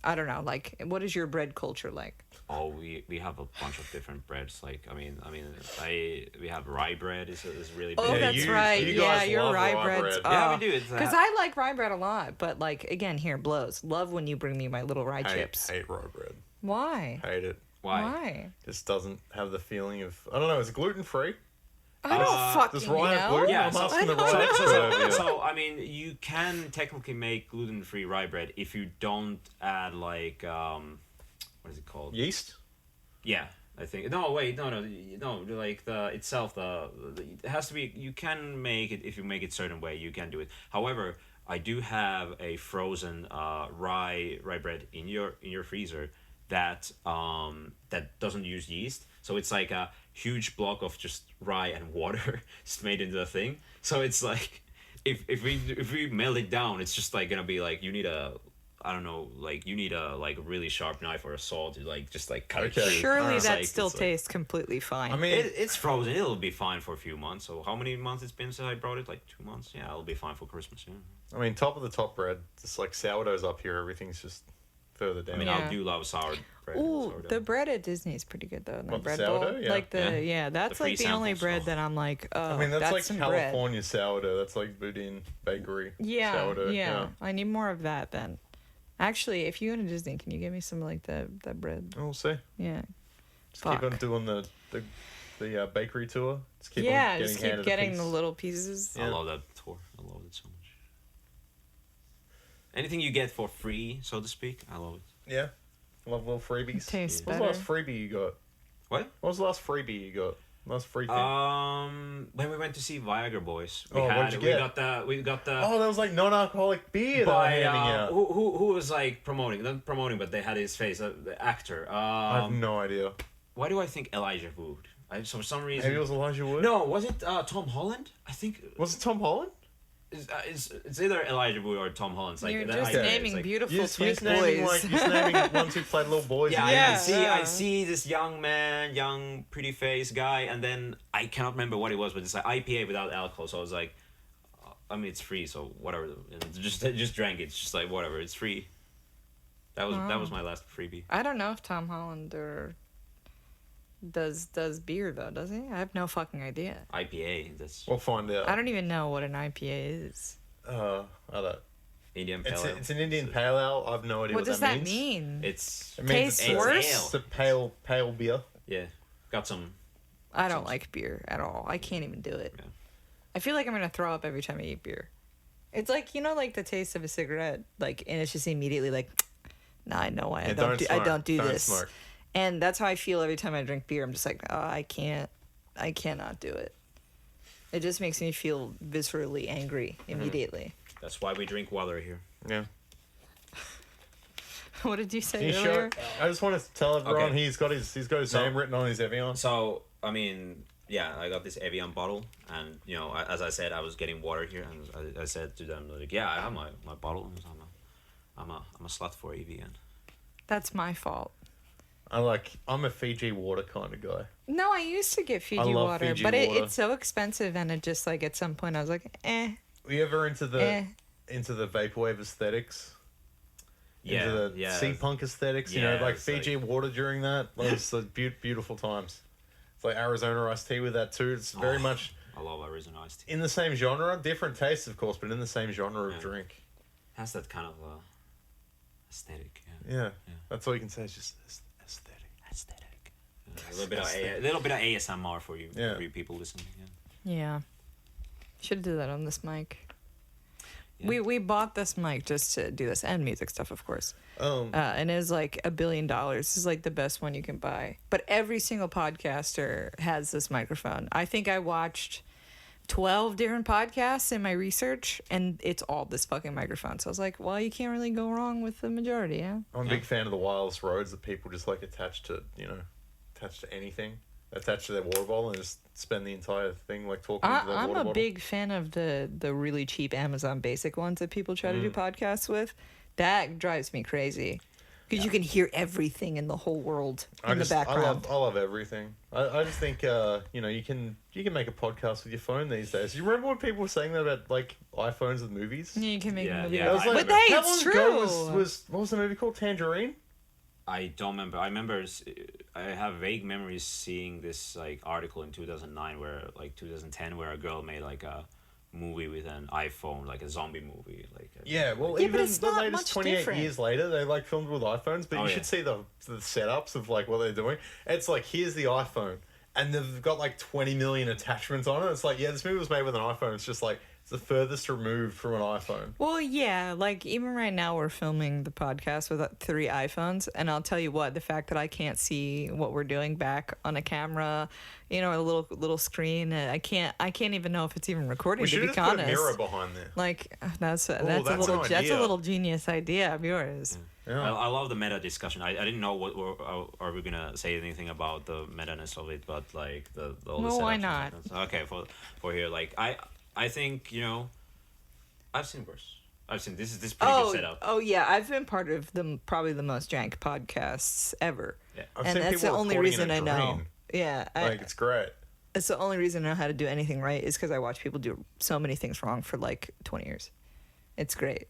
I don't know. Like, what is your bread culture like? Oh, we have a bunch of different breads. Like we have rye bread is really big. Oh, Yeah, that's you right. guys Yeah, your love rye rye breads. bread. Yeah, we do. It's Because I like rye bread a lot, but like again, here it blows. Love when you bring me my little rye chips. Hate rye bread. Why? Hate it. why? Just doesn't have the feeling of, I don't know, is it gluten free? I don't fucking Does rye have know. gluten? Yeah, I'm so- asking the I right don't expert over here. So I mean, you can technically make gluten-free rye bread if you don't add like what is it called? Yeast? Yeah, I think. No, wait, no. Like the itself, it has to be. You can make it if you make it certain way. You can do it. However, I do have a frozen rye bread in your freezer that that doesn't use yeast. So it's like a huge block of just rye and water just made into a thing. So it's like if we melt it down, it's just like gonna be like you need a. I don't know, like you need a really sharp knife or a saw to like just like cut it Okay. through. Surely It's that like- still it's like- tastes completely fine. I mean, it's frozen. It'll be fine for a few months. So how many months it's been since I brought it? Like 2 months. Yeah, it'll be fine for Christmas. Yeah. top of the top bread. Just like sourdough's up here, everything's just further down. I mean, Yeah. I do love sour bread. Ooh, sourdough. the bread at Disney is pretty good though. The What, the bread sourdough? bowl, Yeah. like Yeah. yeah, that's The free like the only samples, bread oh. that I'm like, oh, I mean, that's like some bread. California sourdough. That's like Boudin Bakery Yeah, sourdough. yeah, I need more of that then. Actually, if you go to Disney, can you give me some like that bread? We'll see. Yeah. Just keep on Fuck. doing the bakery tour. Just keep Yeah, on just keep handed a getting piece. the little pieces. I Yeah. love that tour. I love it so much. Anything you get for free, so to speak, I love it. Yeah. Love little freebies. Tastes What was better. the last freebie you got? What? What was the last freebie you got? Last free thing? When we went to see Viagra Boys, Oh, what'd you get? we got the Oh, that was like non-alcoholic beer they were by handing out. who was like promoting, not promoting, but they had his face, the actor. I have no idea. Why do I think Elijah Wood? For some reason. Maybe it was Elijah Wood? No, was it Tom Holland? I think Was it Tom Holland? it's either Elijah Wood or Tom Holland. It's like You're that just idea, it's naming like- beautiful You're twink naming, boys. you're naming ones who played little boys. Yeah, in Yeah. movies. I see this young man, young pretty face guy, and then I cannot remember what it was, but it's like IPA without alcohol. So I was like, I mean, it's free, so whatever. And just drank it. It's just like whatever, it's free. That was my last freebie. I don't know if Tom Holland does beer though, does he? I have no fucking idea. IPA, that's We'll find out. I don't even know what an IPA is. I don't. Indian pale It's, ale. it's an Indian pale ale. I have no idea What what, does that that means. mean? It's It means Tastes it's a- worse? It's a pale beer. yeah, got some. I don't like beer at all. I can't even do it. Yeah. I feel like I'm gonna throw up every time I eat beer. It's like like the taste of a cigarette, like, and it's just immediately like, nah, I know why I Yeah, don't do smoke. I don't do this. Smoke. And that's how I feel every time I drink beer. I'm just like, oh, I cannot do it. It just makes me feel viscerally angry immediately. That's why we drink water here. Yeah. What did you say Can you earlier? I just want to tell everyone Okay. he's got his So- name written on his Evian. So I mean, yeah, I got this Evian bottle, and as I said, I was getting water here, and I said to them like, yeah, I have my bottle, and I'm a slut for Evian. That's my fault. I'm a Fiji water kind of guy. No, I used to get Fiji love water, Fiji but water. it's so expensive, and it just like at some point I was like, eh. Were you ever into the Eh. vaporwave aesthetics? Yeah, Into the yeah. sea punk aesthetics, Yeah, like it's Fiji water during that. Those are beautiful times. It's like Arizona iced tea with that too. It's very much I love Arizona iced tea. in the same genre, different tastes of course, but in the same genre of Yeah. drink. Has that kind of aesthetic. Yeah. Yeah, that's all you can say. Is just aesthetic. Aesthetic. A little bit of ASMR for you people listening. Yeah. Yeah. Should do that on this mic. We bought this mic just to do this and music stuff, of course. And it's like $1 billion. This is like the best one you can buy. But every single podcaster has this microphone. I think I watched 12 different podcasts in my research, and it's all this fucking microphone. So I was like, well, you can't really go wrong with the majority, yeah? I'm a big fan of the wireless roads that people just like attach to anything. Attach to their water bottle and just spend the entire thing like talking into their water bottle. I'm a big fan of the really cheap Amazon Basic ones that people try to do podcasts with. That drives me crazy. Because you can hear everything in the whole world in the background. I love everything. I just think you can make a podcast with your phone these days. You remember when people were saying that about like iPhones with movies? Yeah, you can make a movie. Yeah. But hey, it's true. Was what was the movie called? Tangerine? I don't remember. I remember I have vague memories seeing this like article in 2009 where like 2010 where a girl made like a movie with an iPhone, like a zombie movie, like even but it's the not latest much 28 different. years later they like filmed with iPhones, but you should see the setups of like what they're doing. It's like, here's the iPhone and they've got like 20 million attachments on it. It's like, yeah, this movie was made with an iPhone. It's just like it's the furthest removed from an iPhone. Well, yeah, like even right now we're filming the podcast with 3 iPhones, and I'll tell you what, the fact that I can't see what we're doing back on a camera, a little screen, I can't even know if it's even recording. We should to be just honest, put a mirror behind there. like that's an a idea. little genius idea of yours. Yeah. I love the meta discussion. I didn't know are we gonna say anything about the meta-ness of it, but like all the Well, why setups not? and stuff. Okay, for here, like I think I've seen worse. I've seen this is pretty good setup. Oh yeah, I've been part of probably the most jank podcasts ever. Yeah. I've And seen that's the people only recording reason in I a know. dream. Yeah, It's great. it's the only reason I know how to do anything right is because I watch people do so many things wrong for like 20 years. It's great,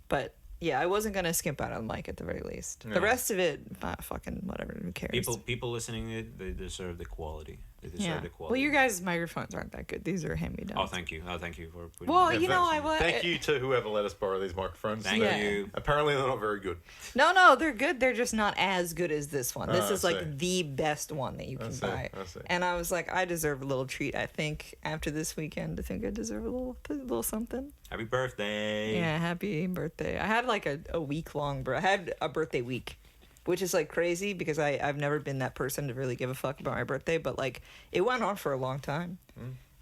but yeah, I wasn't gonna skimp out on the mic at the very least. Yeah. The rest of it, fucking whatever. Who cares? People listening to it, they deserve the quality. They deserve the quality. Well, your guys' microphones aren't that good. These are hand-me-downs. Oh, thank you. Thank you for putting. Well, Yeah, thank you to whoever let us borrow these microphones. Thank Yeah. you. Apparently they're not very good. No, they're good. They're just not as good as this one. This I is like see. the best one that you can buy. I see. And I was like, I deserve a little treat. I think after this weekend, I think I deserve a little something. Happy birthday. Yeah, happy birthday. I had like a week-long, I had a birthday week, which is like crazy because I've never been that person to really give a fuck about my birthday, but like it went on for a long time.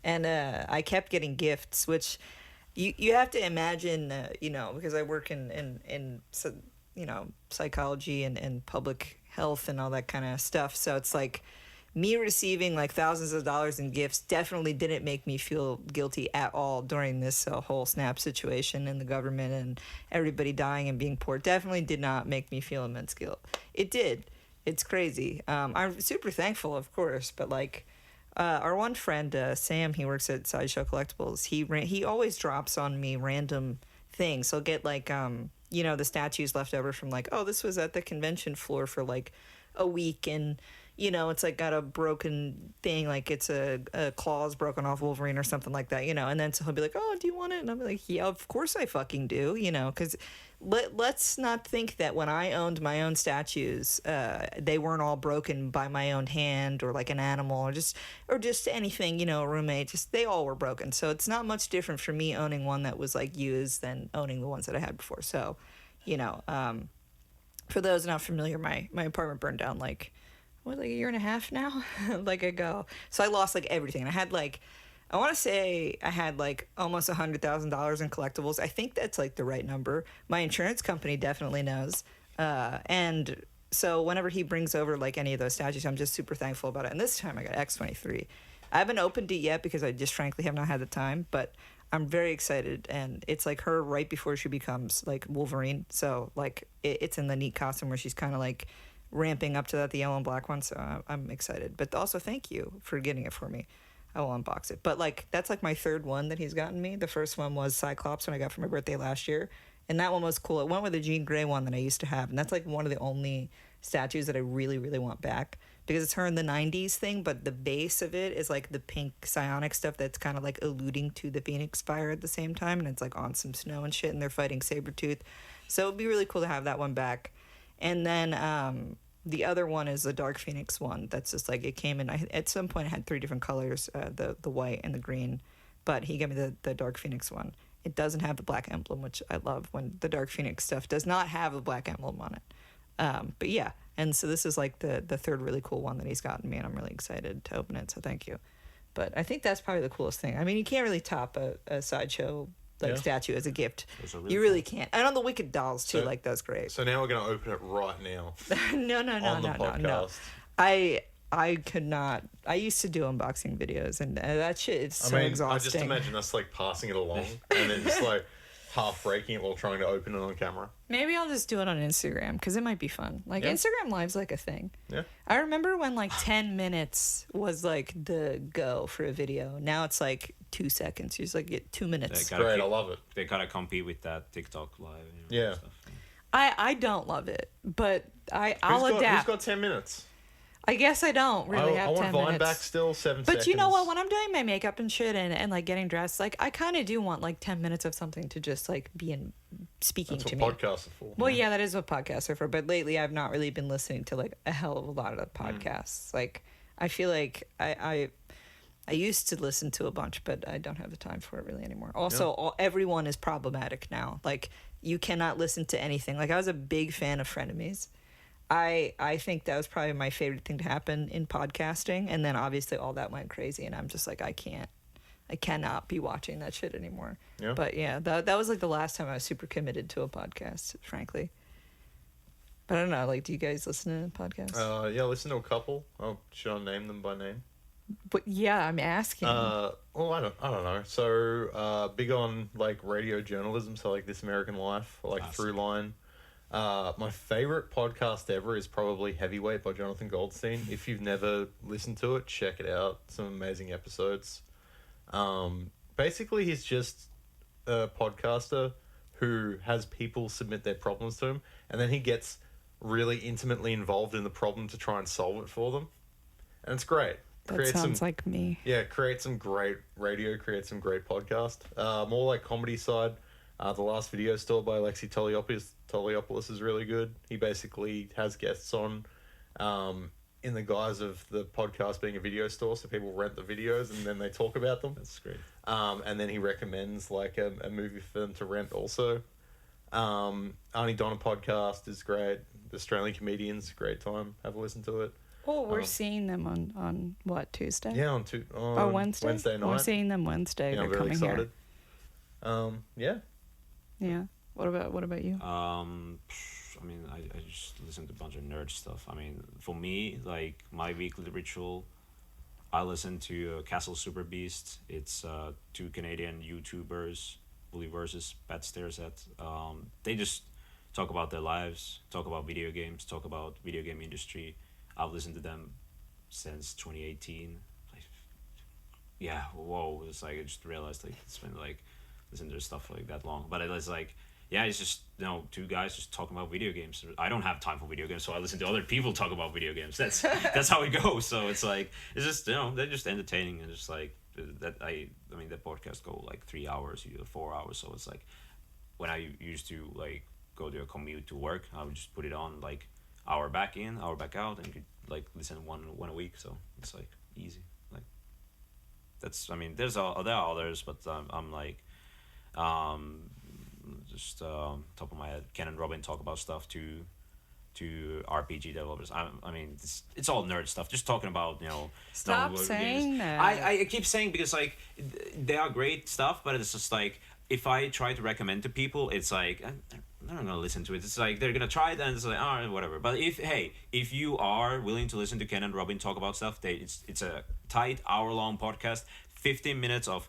And I kept getting gifts, which you have to imagine, because I work in psychology and public health and all that kind of stuff. So it's like me receiving like thousands of dollars in gifts definitely didn't make me feel guilty at all during this whole SNAP situation and the government and everybody dying and being poor. Definitely did not make me feel immense guilt. It did. It's crazy. I'm super thankful, of course, but like our one friend, Sam, he works at Sideshow Collectibles. He always drops on me random things. He'll get like, the statues left over from like, oh, this was at the convention floor for like a week and it's like got a broken thing, like it's a claw's broken off Wolverine or something like that, and then so he'll be like, oh, do you want it? And I'll be like, yeah, of course I fucking do, because let's not think that when I owned my own statues, they weren't all broken by my own hand or like an animal or just anything, a roommate, just they all were broken. So it's not much different for me owning one that was like used than owning the ones that I had before. So, for those not familiar, my apartment burned down like a year and a half now ago. So I lost like everything. And I had like, I want to say I had like almost $100,000 in collectibles. I think that's like the right number. My insurance company definitely knows. And so whenever he brings over like any of those statues, I'm just super thankful about it. And this time I got X-23. I haven't opened it yet because I just frankly have not had the time, but I'm very excited. And it's like her right before she becomes like Wolverine. So like it's in the neat costume where she's kind of like ramping up to that, the yellow and black one, so I'm excited. But also thank you for getting it for me. I will unbox it. But like that's like my third one that he's gotten me. The first one was Cyclops when I got for my birthday last year, and that one was cool. It went with the Jean Grey one that I used to have, and that's like one of the only statues that I really, really want back because it's her in the 90s thing, but the base of it is like the pink psionic stuff that's kind of like alluding to the Phoenix Fire at the same time, and it's like on some snow and shit, and they're fighting Sabretooth. So it'd be really cool to have that one back. And then the other one is the Dark Phoenix one. That's just like it came in. At some point, it had 3 different colors: the white and the green. But he gave me the Dark Phoenix one, It doesn't have the black emblem, which I love when the Dark Phoenix stuff does not have a black emblem on it. But yeah, and so this is like the third really cool one that he's gotten me, and I'm really excited to open it, so thank you. But I think that's probably the coolest thing. I mean, you can't really top a sideshow like statue as a gift. You really can't. And on the Wicked Dolls too, like that's great. So now we're gonna open it right now. No. I could not. I used to do unboxing videos, and that shit is so exhausting. I just imagine us like passing it along and then just like half breaking it while trying to open it on camera. Maybe I'll just do it on Instagram because it might be fun. Like Instagram Live's like a thing. Yeah. I remember when like 10 minutes was like the go for a video. Now it's like 2 seconds. You just like get 2 minutes. Great, I love it. They gotta compete with that TikTok live. You know, stuff. I don't love it, but I'll adapt. Who's got 10 minutes? I guess I don't really have 10 minutes. I want Vine back still, 7 seconds. But you know what? When I'm doing my makeup and shit and like getting dressed, like I kind of do want like 10 minutes of something to just like be speaking to me. That's what podcasts are for. Well, yeah, that is what podcasts are for. But lately, I've not really been listening to like a hell of a lot of podcasts. Like I feel like I used to listen to a bunch, but I don't have the time for it really anymore. Also, everyone is problematic now. Like you cannot listen to anything. Like I was a big fan of Frenemies. I think that was probably my favorite thing to happen in podcasting, and then obviously all that went crazy, and I'm just like I cannot be watching that shit anymore. Yeah. But yeah, that was like the last time I was super committed to a podcast, frankly. But I don't know, like, do you guys listen to podcasts? Yeah, I listen to a couple. Oh, should I name them by name? But yeah, I'm asking. Well, I don't know. So, big on like radio journalism, so like This American Life, or like Throughline. My favorite podcast ever is probably Heavyweight by Jonathan Goldstein. If you've never listened to it, check it out. Some amazing episodes. Basically, he's just a podcaster who has people submit their problems to him, and then he gets really intimately involved in the problem to try and solve it for them. And it's great. That sounds like me. Yeah, create some great radio, create some great podcast. More like comedy side. The Last Video Store by Alexi Toliopoulos is really good. He basically has guests on in the guise of the podcast being a video store, so people rent the videos and then they talk about them. That's great. And then he recommends like a movie for them to rent also. Arnie Donna podcast is great. The Australian Comedians, great time. Have a listen to it. Oh, we're seeing them on what, Tuesday? Yeah, on Wednesday? Wednesday night. We're seeing them Wednesday. Yeah, They're I'm very coming excited. Here. Yeah. What about you? I mean, I just listen to a bunch of nerd stuff. I mean, for me, like my weekly ritual, I listen to Castle Super Beast. It's 2 Canadian YouTubers, Bully versus Pat Stares at. They just talk about their lives, talk about video games, talk about video game industry. I've listened to them since 2018. Yeah, whoa! It's like I just realized like it's been like listening to their stuff like that long, but it was like. Yeah, it's just 2 guys just talking about video games. I don't have time for video games, so I listen to other people talk about video games. That's how it goes. So it's like it's just they're just entertaining and just like that. I mean that podcast go like 3 hours, 4 hours. So it's like when I used to like go to a commute to work, I would just put it on like hour back in, hour back out, and could like listen one a week. So it's like easy. Like that's there are others, but I'm like just top of my head, Ken and Robin talk about stuff to RPG developers. I mean, it's all nerd stuff. Just talking about Stop saying that. I keep saying because like they are great stuff, but it's just like if I try to recommend to people, it's like they're not gonna listen to it. It's like they're gonna try it and it's like whatever. But if you are willing to listen to Ken and Robin talk about stuff, it's a tight hour-long podcast, 15 minutes of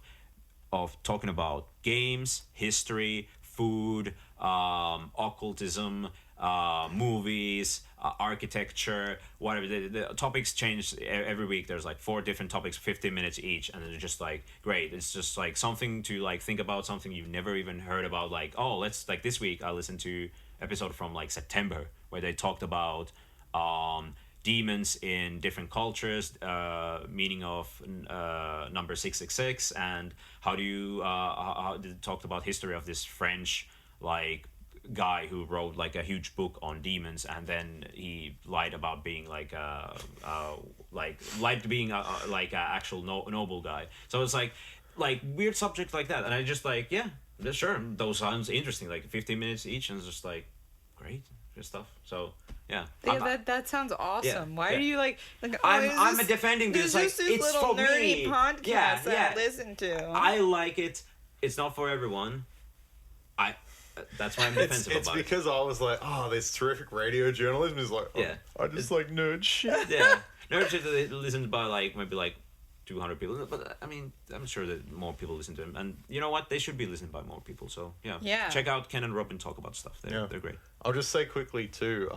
talking about games, history, food, occultism, movies, architecture, whatever. The topics change every week. There's like 4 different topics, 15 minutes each, and it's just like great. It's just like something to like think about, something you've never even heard about. Like let's like this week I listened to episode from like September where they talked about demons in different cultures, meaning of number 666, and how they talked about history of this French like guy who wrote like a huge book on demons, and then he lied about being like lied to being like a actual noble guy. So it's like weird subject like that, and I just like sure, those sounds interesting. Like 15 minutes each, and it's just like great, good stuff. So yeah, that sounds awesome. Yeah, Why yeah. are you like I'm defending this. Like, this it's little for nerdy me. podcast Yeah, that I listen to? I like it. It's not for everyone. That's why I'm defensive It's about it. because I was like, oh, there's terrific radio journalism. Is like, oh, Yeah. I just like nerd shit. Yeah, nerd shit that listened by like maybe like 200 people, but I mean, I'm sure that more people listen to them, and you know what? They should be listened by more people. So yeah. Check out Ken and Robin talk about stuff. They're great. I'll just say quickly too,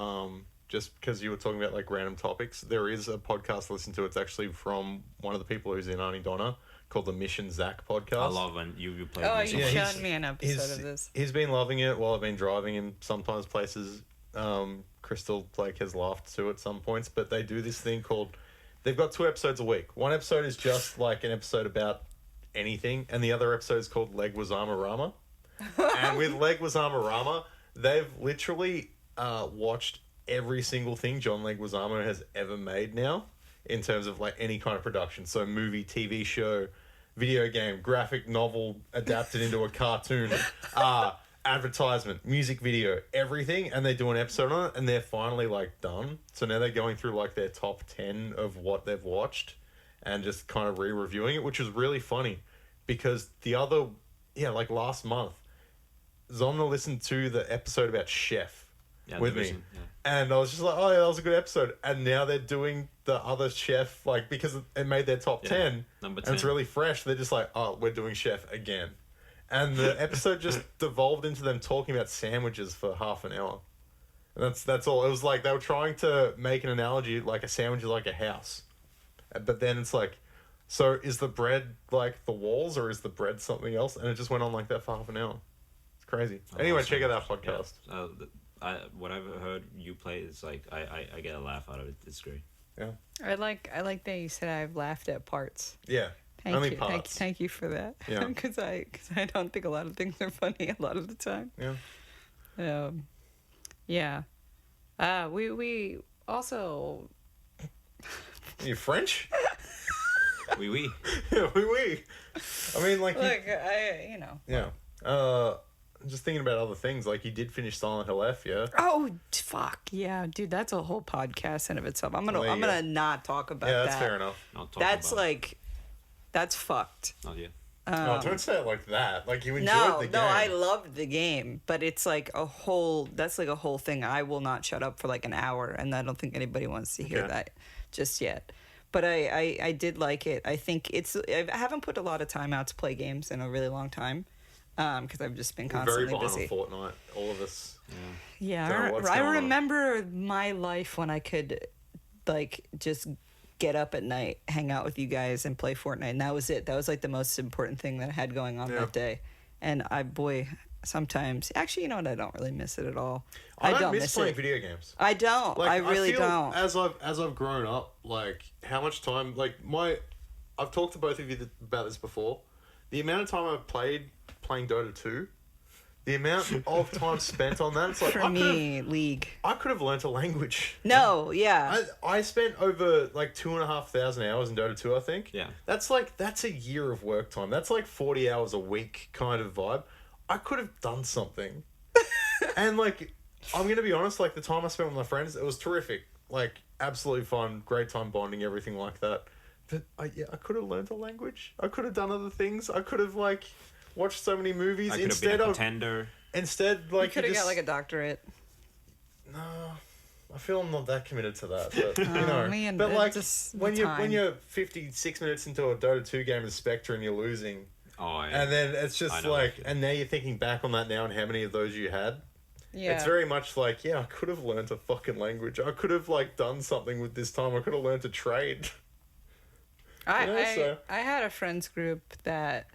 just because you were talking about like random topics, there is a podcast to listen to. It's actually from one of the people who's in Auntie Donna, called the Mission Zach podcast. I love when you play. Oh, music. you showed me an episode of this. He's been loving it while I've been driving, and sometimes places. Crystal like has laughed too at some points, but they do this thing called. They've got 2 episodes a week. One episode is just like an episode about anything, and the other episode is called Legwazama Rama. And with Legwazama Rama, they've literally watched every single thing John Leguizamo has ever made now, in terms of like any kind of production. So movie, TV show, video game, graphic novel adapted into a cartoon, advertisement, music video, everything, and they do an episode on it, and they're finally like done. So now they're going through like their top 10 of what they've watched and just kind of re-reviewing it, which is really funny because like last month, Zomner listened to the episode about Chef with me. And I was just like, oh yeah, that was a good episode. And now they're doing the other Chef, like, because it made their top 10, number 10. And it's really fresh. They're just like, oh, we're doing Chef again. And the episode just devolved into them talking about sandwiches for half an hour. And that's all. It was like they were trying to make an analogy, like a sandwich is like a house. But then it's like, so is the bread like the walls, or is the bread something else? And it just went on like that for half an hour. It's crazy. Anyway, check out that podcast. Yeah. What I've heard you play is like, I get a laugh out of it. It's great. Yeah. I like that you said I've laughed at parts. Yeah. Thank you. Parts. Thank you for that. Yeah. Because I don't think a lot of things are funny a lot of the time. Yeah. Yeah. We also. You French? Oui, oui. Yeah, oui. I mean, like. Look, Yeah. I'm just thinking about other things. Like, you did finish Silent Hill F, yeah? Oh, fuck. Yeah, dude, that's a whole podcast in of itself. I'm gonna not talk about that. Yeah, that's fair enough. That's fucked. Not yet. Don't say it like that. Like, you enjoyed the game. No, I loved the game, but it's like that's like a whole thing. I will not shut up for like an hour, and I don't think anybody wants to hear that just yet. But I did like it. I think I haven't put a lot of time out to play games in a really long time. Because I've just been constantly very busy. Behind on Fortnite, all of us. Yeah, I remember my life when I could, like, just get up at night, hang out with you guys, and play Fortnite, and that was it. That was like the most important thing that I had going on that day. And sometimes, actually, you know what? I don't really miss it at all. I don't miss playing video games. I don't. Like, I really don't. As I've grown up, like, how much time, like, I've talked to both of you about this before. The amount of time I've playing Dota 2, the amount of time spent on that, it's like, for me, League. I could have learnt a language. No, yeah. I spent over like 2,500 hours in Dota 2, I think. Yeah. That's a year of work time. That's like 40 hours a week kind of vibe. I could have done something. And like, I'm going to be honest, like the time I spent with my friends, it was terrific. Like, absolutely fun, great time bonding, everything like that. But I could have learnt a language. I could have done other things. I could have like watched so many movies. I could have been a contender. Instead, like, you could have got like a doctorate. No, I feel I'm not that committed to that. But man, but like when time. you're 56 minutes into a Dota 2 game of Spectre and you're losing, and then it's just like, and now you're thinking back on that now and how many of those you had. Yeah. It's very much like, I could have learnt a fucking language. I could have like done something with this time. I could have learnt a trade. I had a friends group that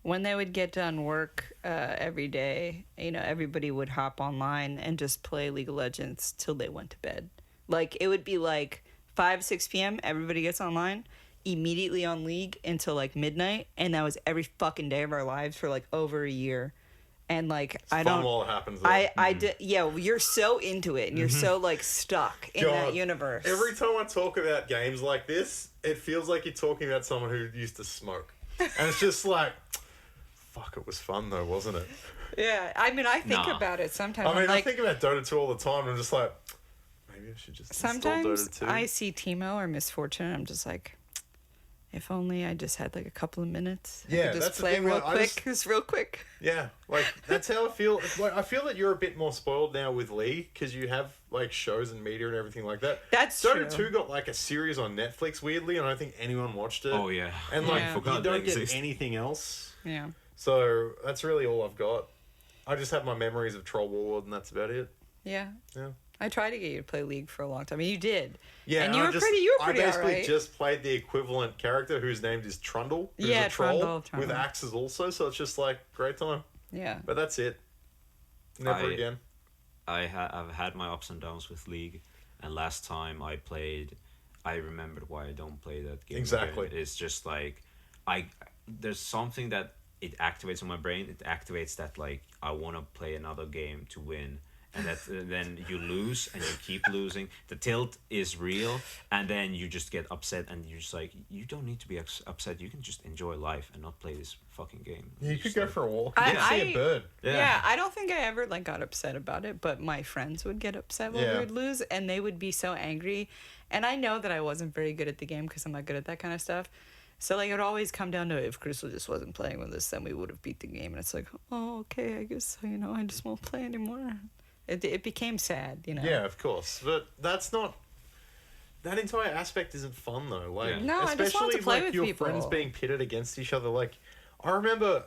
when they would get done work every day, everybody would hop online and just play League of Legends till they went to bed. Like, it would be like 5, 6 p.m., everybody gets online, immediately on League until like midnight, and that was every fucking day of our lives for like over a year. And like, it's fun while it happens. You're so into it, and you're so like stuck in that universe. Every time I talk about games like this, it feels like you're talking about someone who used to smoke, and it's just like, fuck, it was fun though, wasn't it? Yeah, I mean, I think Nah. about it sometimes. I mean, I'm like, I think about Dota 2 all the time, and I'm just like, maybe I should just install sometimes Dota 2. I see Timo or Misfortune, and I'm just like, if only I just had like a couple of minutes. I Yeah, could just that's the play thing, real like, I quick. just- Just real quick. Yeah, like that's how I feel. Like I feel that you're a bit more spoiled now with League because you have like shows and media and everything like that. That's Dota true. 2 got like a series on Netflix weirdly, and I don't think anyone watched it. Oh yeah. And like Yeah. you don't get exist. anything else. Yeah. So that's really all I've got. I just have my memories of Troll Warlord, and that's about it. Yeah. Yeah. I tried to get you to play League for a long time. I mean, you did. Yeah, And you I were pretty I basically alright. just played the equivalent character whose name is Trundle, who's Yeah, a troll Trundle. with axes also. So it's just like great time. Yeah. But that's it. Never I- again. I've had my ups and downs with League, and last time I played, I remembered why I don't play that game. Exactly. again. It's just like there's something that it activates on my brain. It activates that like I want to play another game to win, and that then you lose and you keep losing. The tilt is real, and then you just get upset, and you're just like, you don't need to be upset. You can just enjoy life and not play this fucking game. You Just could go like- for a walk. I- You could see I- a bird. Yeah. I don't think I ever like got upset about it, but my friends would get upset when Yeah. we would lose, and they would be so angry. And I know that I wasn't very good at the game because I'm not good at that kind of stuff. So like it would always come down to if Crystal just wasn't playing with us, then we would have beat the game. And it's like, oh, okay, I guess I just won't play anymore. It became sad, Yeah, of course, but that's not. That entire aspect isn't fun though. Like, Yeah. No, I just wanted to especially play like with your people. friends being pitted against each other. Like, I remember,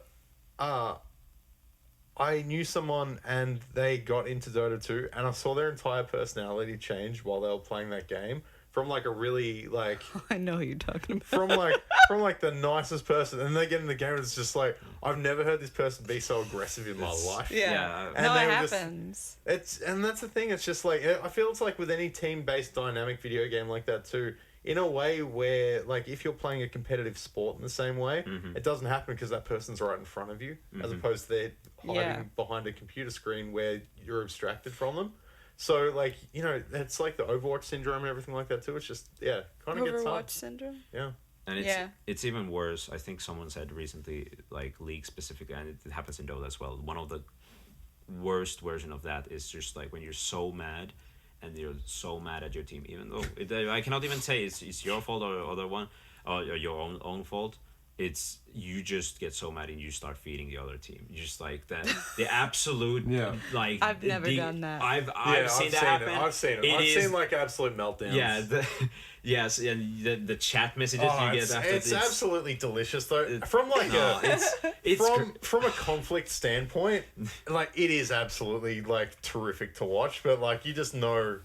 I knew someone and they got into Dota 2, and I saw their entire personality change while they were playing that game. From like a really like I know who you're talking about. from like the nicest person, and they get in the game and it's just like I've never heard this person be so aggressive in my life. Yeah. And No, they it were just- happens. And that's the thing. It's just like I feel it's like with any team-based dynamic video game like that too. In a way where like if you're playing a competitive sport in the same way, it doesn't happen because that person's right in front of you, as opposed to they're hiding Yeah. behind a computer screen where you're abstracted from them. So like it's like the Overwatch syndrome and everything like that too. It's just kind of gets hard. Overwatch syndrome? Yeah. And Yeah. it's even worse. I think someone said recently, like League specifically, and it happens in Dota as well. One of the worst version of that is just like when you're so mad, and you're so mad at your team, even though I cannot even say it's your fault or other one, or your own fault. It's you just get so mad and you start feeding the other team. You just like that the absolute like. I've never done that. I've seen that happen. I've seen it. It I've is- seen like absolute meltdowns. Yeah. Yes, and the chat messages you get after it's absolutely delicious though. From like no, it's from a conflict standpoint, like it is absolutely like terrific to watch. But like you just know,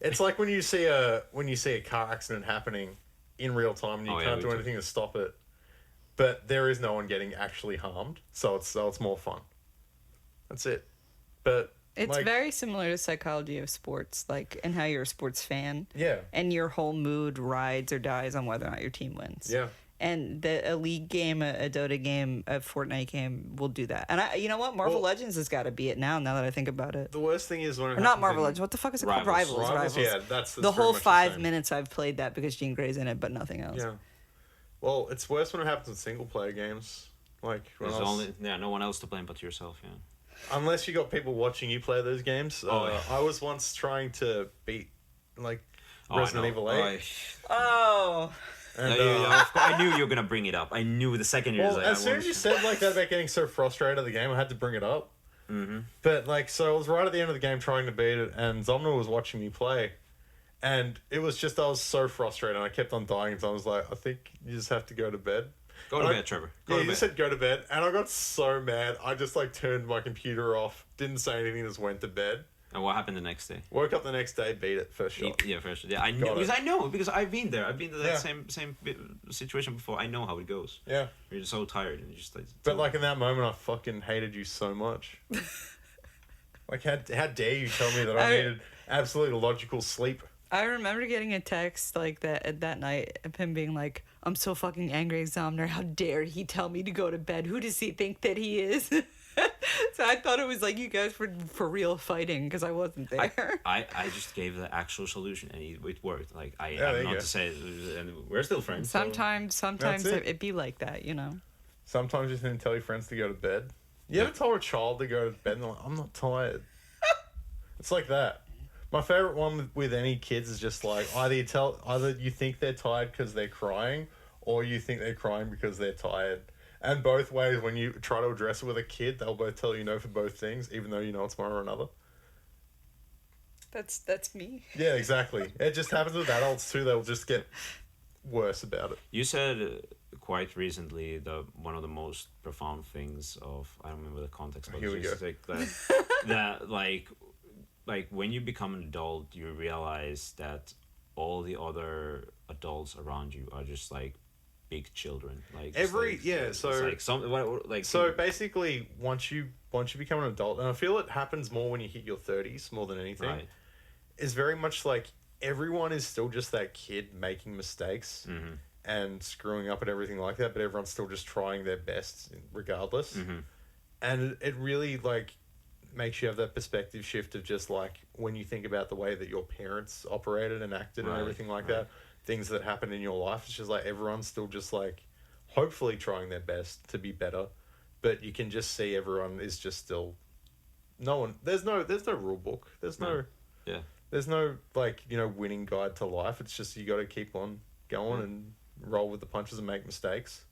it's like when you see a car accident happening in real time and you can't do anything to stop it, but there is no one getting actually harmed, so it's more fun. That's it. But It's like, very similar to psychology of sports, like, and how you're a sports fan. Yeah. And your whole mood rides or dies on whether or not your team wins. Yeah. And a League game, a Dota game, a Fortnite game will do that. And you know what? Marvel Well- Legends has got to be it now that I think about it. The worst thing is when it Or not happens Marvel in- Legends. What the fuck is it called? Rivals. Rivals. Yeah, that's the pretty whole much the 5 same. minutes I've played that because Jean Grey's in it, but nothing else. Yeah. Well, it's worse when it happens in single player games. Like when There's I was- only no one else to blame but yourself. Yeah. unless you got people watching you play those games. Yeah. I was once trying to beat like Oh, I Resident know. Evil Oh, 8. Oh. And, of course, I knew you were gonna bring it up. I knew the second you're well, like, as soon as you said like that about getting so frustrated at the game, I had to bring it up. Mm-hmm. But like, so I was right at the end of the game trying to beat it, and Zomner was watching me play, and it was just I was so frustrated, and I kept on dying. So I was like, I think you just have to go to bed. go to And bed, Trevor. Yeah, Go you to just bed. said go to bed, and I got so mad. I just like turned my computer off, didn't say anything, just went to bed. And what happened the next day? Woke up the next day, beat it first shot. Yeah, first. Yeah, I knew Got it. because I've been there. I've been to that Yeah. same situation before. I know how it goes. Yeah, You're just so tired and you just like. but like in that moment, I fucking hated you so much. Like how dare you tell me that I needed absolutely logical sleep? I remember getting a text like that night of him being like, I'm so fucking angry at Zomner. How dare he tell me to go to bed? Who does he think that he is? So I thought it was like you guys were for real fighting because I wasn't there. I just gave the actual solution and it worked. Like there I'm you not go. to say, and we're still friends. so- Sometimes That's it. it be like that, you know. Sometimes you can tell your friends to go to bed. You ever told a child to go to bed and they're like, I'm not tired? It's like that. My favorite one with any kids is just like either you think they're tired because they're crying, or you think they're crying because they're tired. And both ways, when you try to address it with a kid, they'll both tell you no for both things, even though you know it's one or another. That's me. Yeah, exactly. It just happens with adults too. They'll just get worse about it. You said quite recently one of the most profound things of, I don't remember the context, but Here we just go. like that like when you become an adult, you realize that all the other adults around you are just like big children. Like So basically, once you become an adult, and I feel it happens more when you hit your 30s more than anything. Right. It's very much like everyone is still just that kid making mistakes and screwing up and everything like that, but everyone's still just trying their best regardless. And it really like makes you have that perspective shift of just like when you think about the way that your parents operated and acted and everything like that, things that happened in your life. It's just like everyone's still just like hopefully trying their best to be better, but you can just see everyone is just still there's no rule book. There's no like, you know, winning guide to life. It's just you got to keep on going and roll with the punches and make mistakes.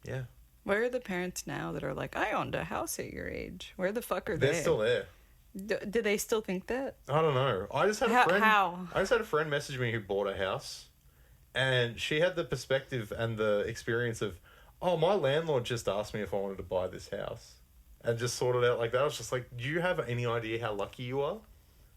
Yeah. Where are the parents now that are like, I owned a house at your age? Where the fuck are they? They're still there. Do they still think that? I don't know. I just had a friend. How? I just had a friend message me who bought a house, and she had the perspective and the experience of, oh, my landlord just asked me if I wanted to buy this house, and just sorted out like that. I was just like, do you have any idea how lucky you are?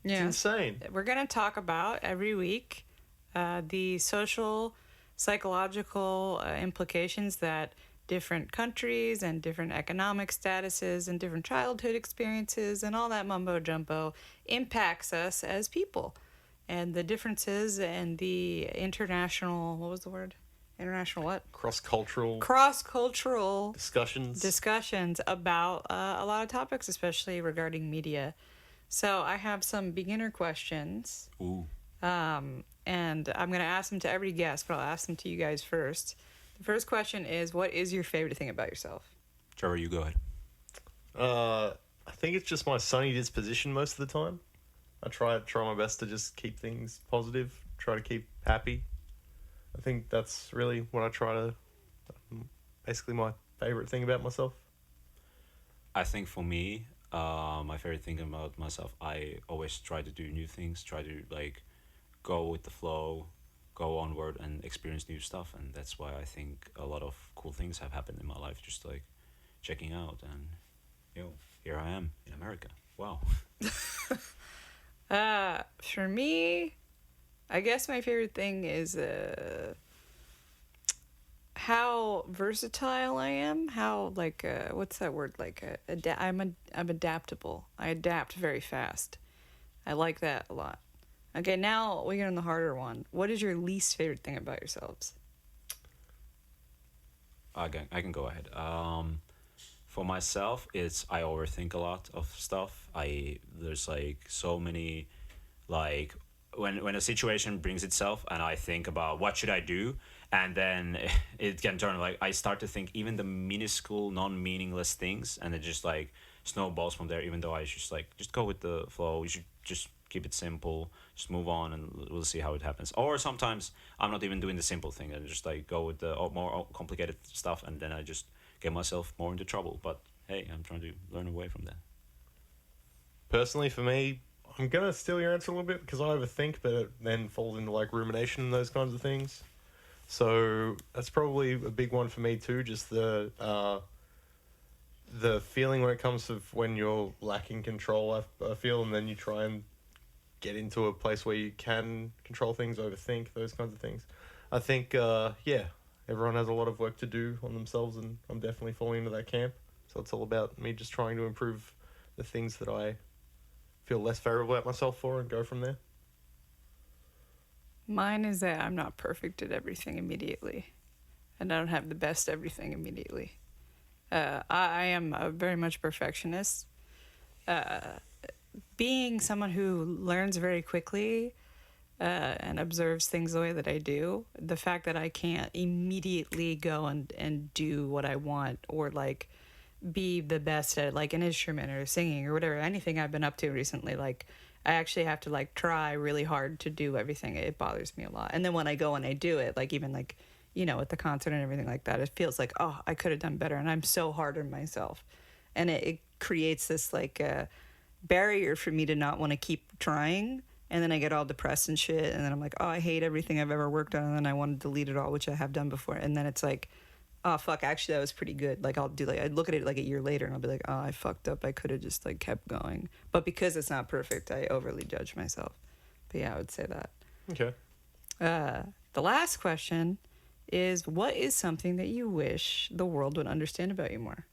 It's insane. We're going to talk about every week the social, psychological implications that different countries and different economic statuses and different childhood experiences and all that mumbo jumbo impacts us as people, and the differences and the international, what was the word? International what? Cross-cultural discussions about a lot of topics, especially regarding media. So I have some beginner questions. Ooh. And I'm going to ask them to every guest, but I'll ask them to you guys first. The first question is, what is your favorite thing about yourself? Trevor, you go ahead. I think it's just my sunny disposition most of the time. I try my best to just keep things positive, try to keep happy. I think that's really what I try to, basically my favorite thing about myself. I think for me, my favorite thing about myself, I always try to do new things, try to like go with the flow, go onward and experience new stuff, and that's why I think a lot of cool things have happened in my life, just like checking out, and here I am in America. Wow. For me, I guess my favorite thing is how versatile I am. How like what's that word? Like I'm adaptable. I adapt very fast. I like that a lot. Okay, now we get on the harder one. What is your least favorite thing about yourselves? I can go ahead. For myself, it's I overthink a lot of stuff. There's like so many, like when a situation brings itself and I think about what should I do, and then it can turn like I start to think even the minuscule, non-meaningless things, and it just like snowballs from there. Even though I just go with the flow. You should just keep it simple, just move on, and we'll see how it happens. Or sometimes I'm not even doing the simple thing and just like go with the more complicated stuff, and then I just get myself more into trouble. But hey, I'm trying to learn away from that. Personally, for me, I'm gonna steal your answer a little bit because I overthink, but it then falls into like rumination and those kinds of things. So that's probably a big one for me too. Just the feeling when it comes to when you're lacking control, I feel, and then you try and get into a place where you can control things, overthink, those kinds of things. I think, everyone has a lot of work to do on themselves, and I'm definitely falling into that camp. So it's all about me just trying to improve the things that I feel less favorable about myself for and go from there. Mine is that I'm not perfect at everything immediately, and I don't have the best everything immediately. I am a very much perfectionist. Being someone who learns very quickly, and observes things the way that I do, the fact that I can't immediately go and do what I want, or like be the best at like an instrument or singing or whatever, anything I've been up to recently, like I actually have to like try really hard to do everything. It bothers me a lot. And then when I go and I do it, like even like, you know, at the concert and everything like that, it feels like, oh, I could have done better. And I'm so hard on myself. And it creates this like barrier for me to not want to keep trying. And then I get all depressed and shit. And then I'm like, oh, I hate everything I've ever worked on. And then I want to delete it all, which I have done before. And then it's like, oh, fuck, actually, that was pretty good. Like, I'll do, like, I'd look at it like a year later and I'll be like, oh, I fucked up. I could have just, like, kept going. But because it's not perfect, I overly judge myself. But yeah, I would say that. Okay. The last question is, what is something that you wish the world would understand about you more?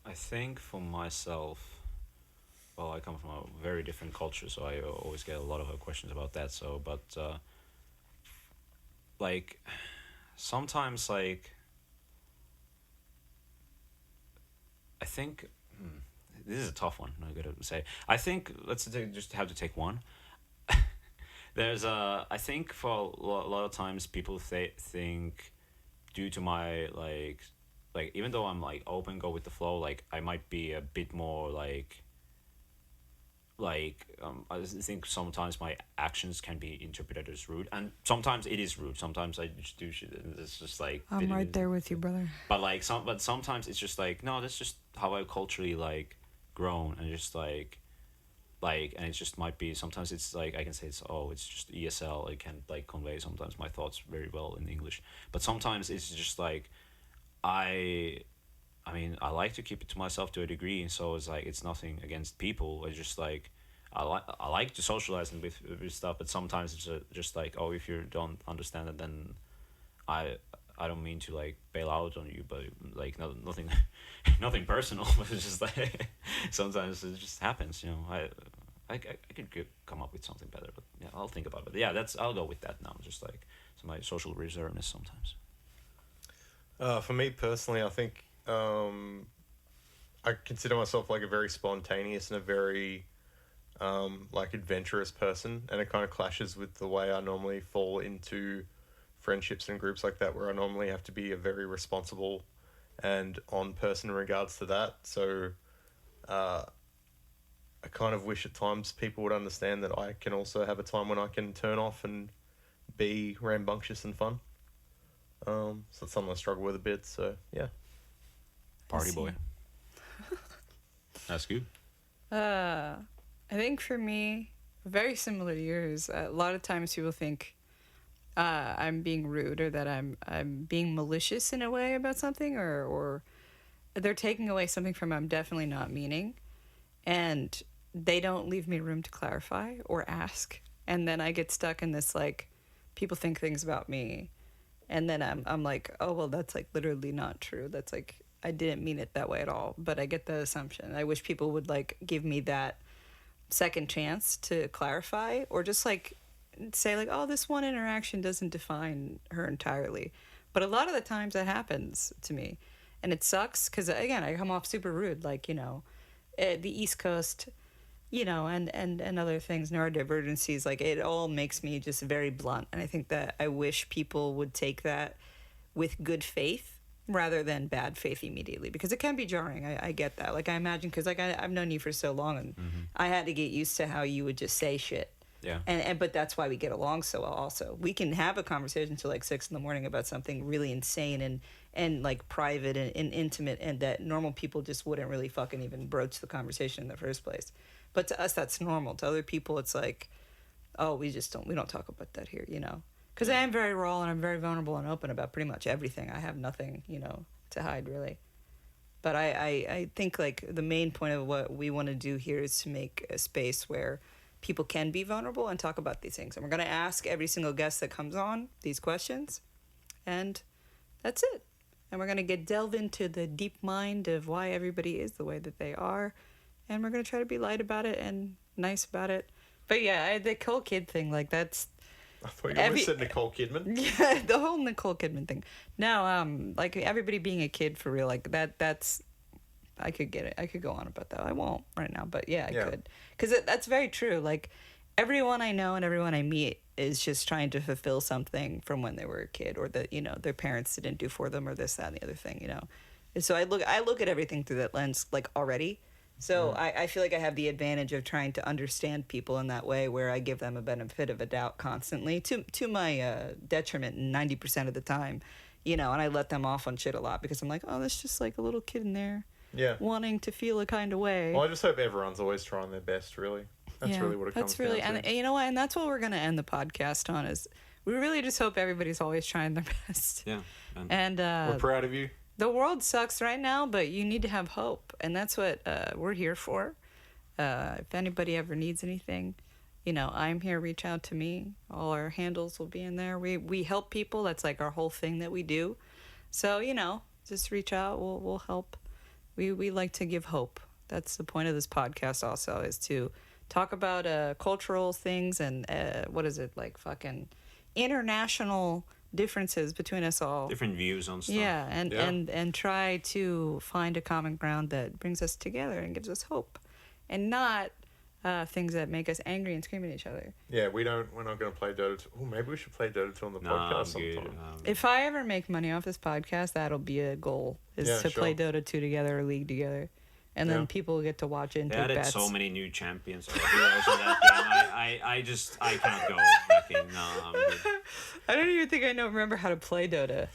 I think for myself, well, I come from a very different culture, so I always get a lot of questions about that. So, but like sometimes, like I think this is a tough one. I gotta say, I think just have to take one. There's I think for a lot of times people think due to my like even though I'm like open, go with the flow, like I might be a bit more like I think sometimes my actions can be interpreted as rude, and sometimes it is rude. Sometimes I just do shit and it's just like I'm right there with you, brother. But sometimes it's just like, no, that's just how I culturally like grown, and just like and it just might be, sometimes it's like I can say it's just ESL. I can like convey sometimes my thoughts very well in English, but sometimes it's just like I mean, I like to keep it to myself to a degree, and so it's like it's nothing against people. It's just like I like to socialize and with stuff, but sometimes it's just like, oh, if you don't understand it, then I don't mean to like bail out on you, but like nothing nothing personal. But it's just like sometimes it just happens, you know. I could come up with something better, but yeah, I'll think about it. But yeah, I'll go with that now. Just like it's my social reservedness sometimes. For me personally, I think I consider myself like a very spontaneous and a very like adventurous person, and it kind of clashes with the way I normally fall into friendships and groups like that, where I normally have to be a very responsible and on person in regards to that. So I kind of wish at times people would understand that I can also have a time when I can turn off and be rambunctious and fun. So it's something I struggle with a bit. So yeah. Party boy. That's good. I think for me, very similar to yours. A lot of times people think I'm being rude, or that I'm being malicious in a way about something, or they're taking away something from I'm definitely not meaning, and they don't leave me room to clarify or ask, and then I get stuck in this like people think things about me, and then I'm like, oh well, that's like literally not true. That's like I didn't mean it that way at all, but I get the assumption. I wish people would like give me that second chance to clarify, or just like say like, oh, this one interaction doesn't define her entirely. But a lot of the times that happens to me, and it sucks because again I come off super rude, like, you know, the East Coast, you know, and other things, neurodivergencies, like it all makes me just very blunt. And I think that I wish people would take that with good faith rather than bad faith immediately, because it can be jarring. I get that. Like I imagine, because like I've known you for so long, and I had to get used to how you would just say shit. Yeah. And but that's why we get along so well. Also, we can have a conversation till like 6 a.m. about something really insane and like private and intimate, and that normal people just wouldn't really fucking even broach the conversation in the first place. But to us, that's normal. To other people, it's like, oh, we don't talk about that here, you know. Because I am very raw and I'm very vulnerable and open about pretty much everything. I have nothing, you know, to hide really. But I think like the main point of what we want to do here is to make a space where people can be vulnerable and talk about these things. And we're going to ask every single guest that comes on these questions. And that's it. And we're going to delve into the deep mind of why everybody is the way that they are. And we're going to try to be light about it and nice about it. But yeah, the Nicole Kid thing, like that's... I thought you always said Nicole Kidman. Yeah, the whole Nicole Kidman thing. No, like everybody being a kid for real, like that's... I could get it. I could go on about that. I won't right now, but yeah, I Yeah. could. Because that's very true. Like, everyone I know and everyone I meet is just trying to fulfill something from when they were a kid, or that, you know, their parents didn't do for them, or this, that, and the other thing, you know. And so I look at everything through that lens, like, already. So I feel like I have the advantage of trying to understand people in that way, where I give them a benefit of a doubt constantly, to my detriment 90% of the time, you know, and I let them off on shit a lot because I'm like, oh, that's just like a little kid in there Yeah. wanting to feel a kind of way. Well, I just hope everyone's always trying their best, really. That's really what it comes down to. And you know what? And that's what we're going to end the podcast on, is we really just hope everybody's always trying their best. Yeah. And We're proud of you. the world sucks right now, but you need to have hope. And that's what we're here for. If anybody ever needs anything, you know, I'm here. Reach out to me. All our handles will be in there. We help people. That's like our whole thing that we do. So, you know, just reach out. We'll help. We like to give hope. That's the point of this podcast also, is to talk about cultural things and what is it, like fucking international differences between us all. Different views on stuff. Yeah, and try to find a common ground that brings us together and gives us hope, and not things that make us angry and scream at each other. Yeah, we're not going to play Dota 2. Oh, maybe we should play Dota 2 on the podcast sometime. If I ever make money off this podcast, that'll be a goal, is to play Dota 2 together or League together. And then people get to watch it and they take added bets. so many new champions or heroes in that game. I can't go back in. No, I'm good. I don't even think I remember how to play Dota.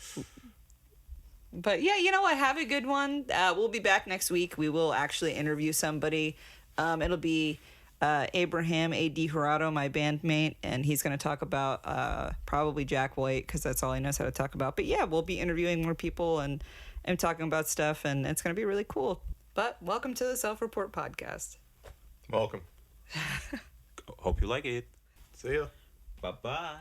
But yeah, you know what? Have a good one. We'll be back next week. We will actually interview somebody. It'll be Abraham A.D. Jurado, my bandmate, and he's going to talk about probably Jack White, because that's all he knows how to talk about. But yeah, we'll be interviewing more people and talking about stuff, and it's going to be really cool. But welcome to the Self-Report Podcast. Welcome. Hope you like it. See ya. Bye-bye.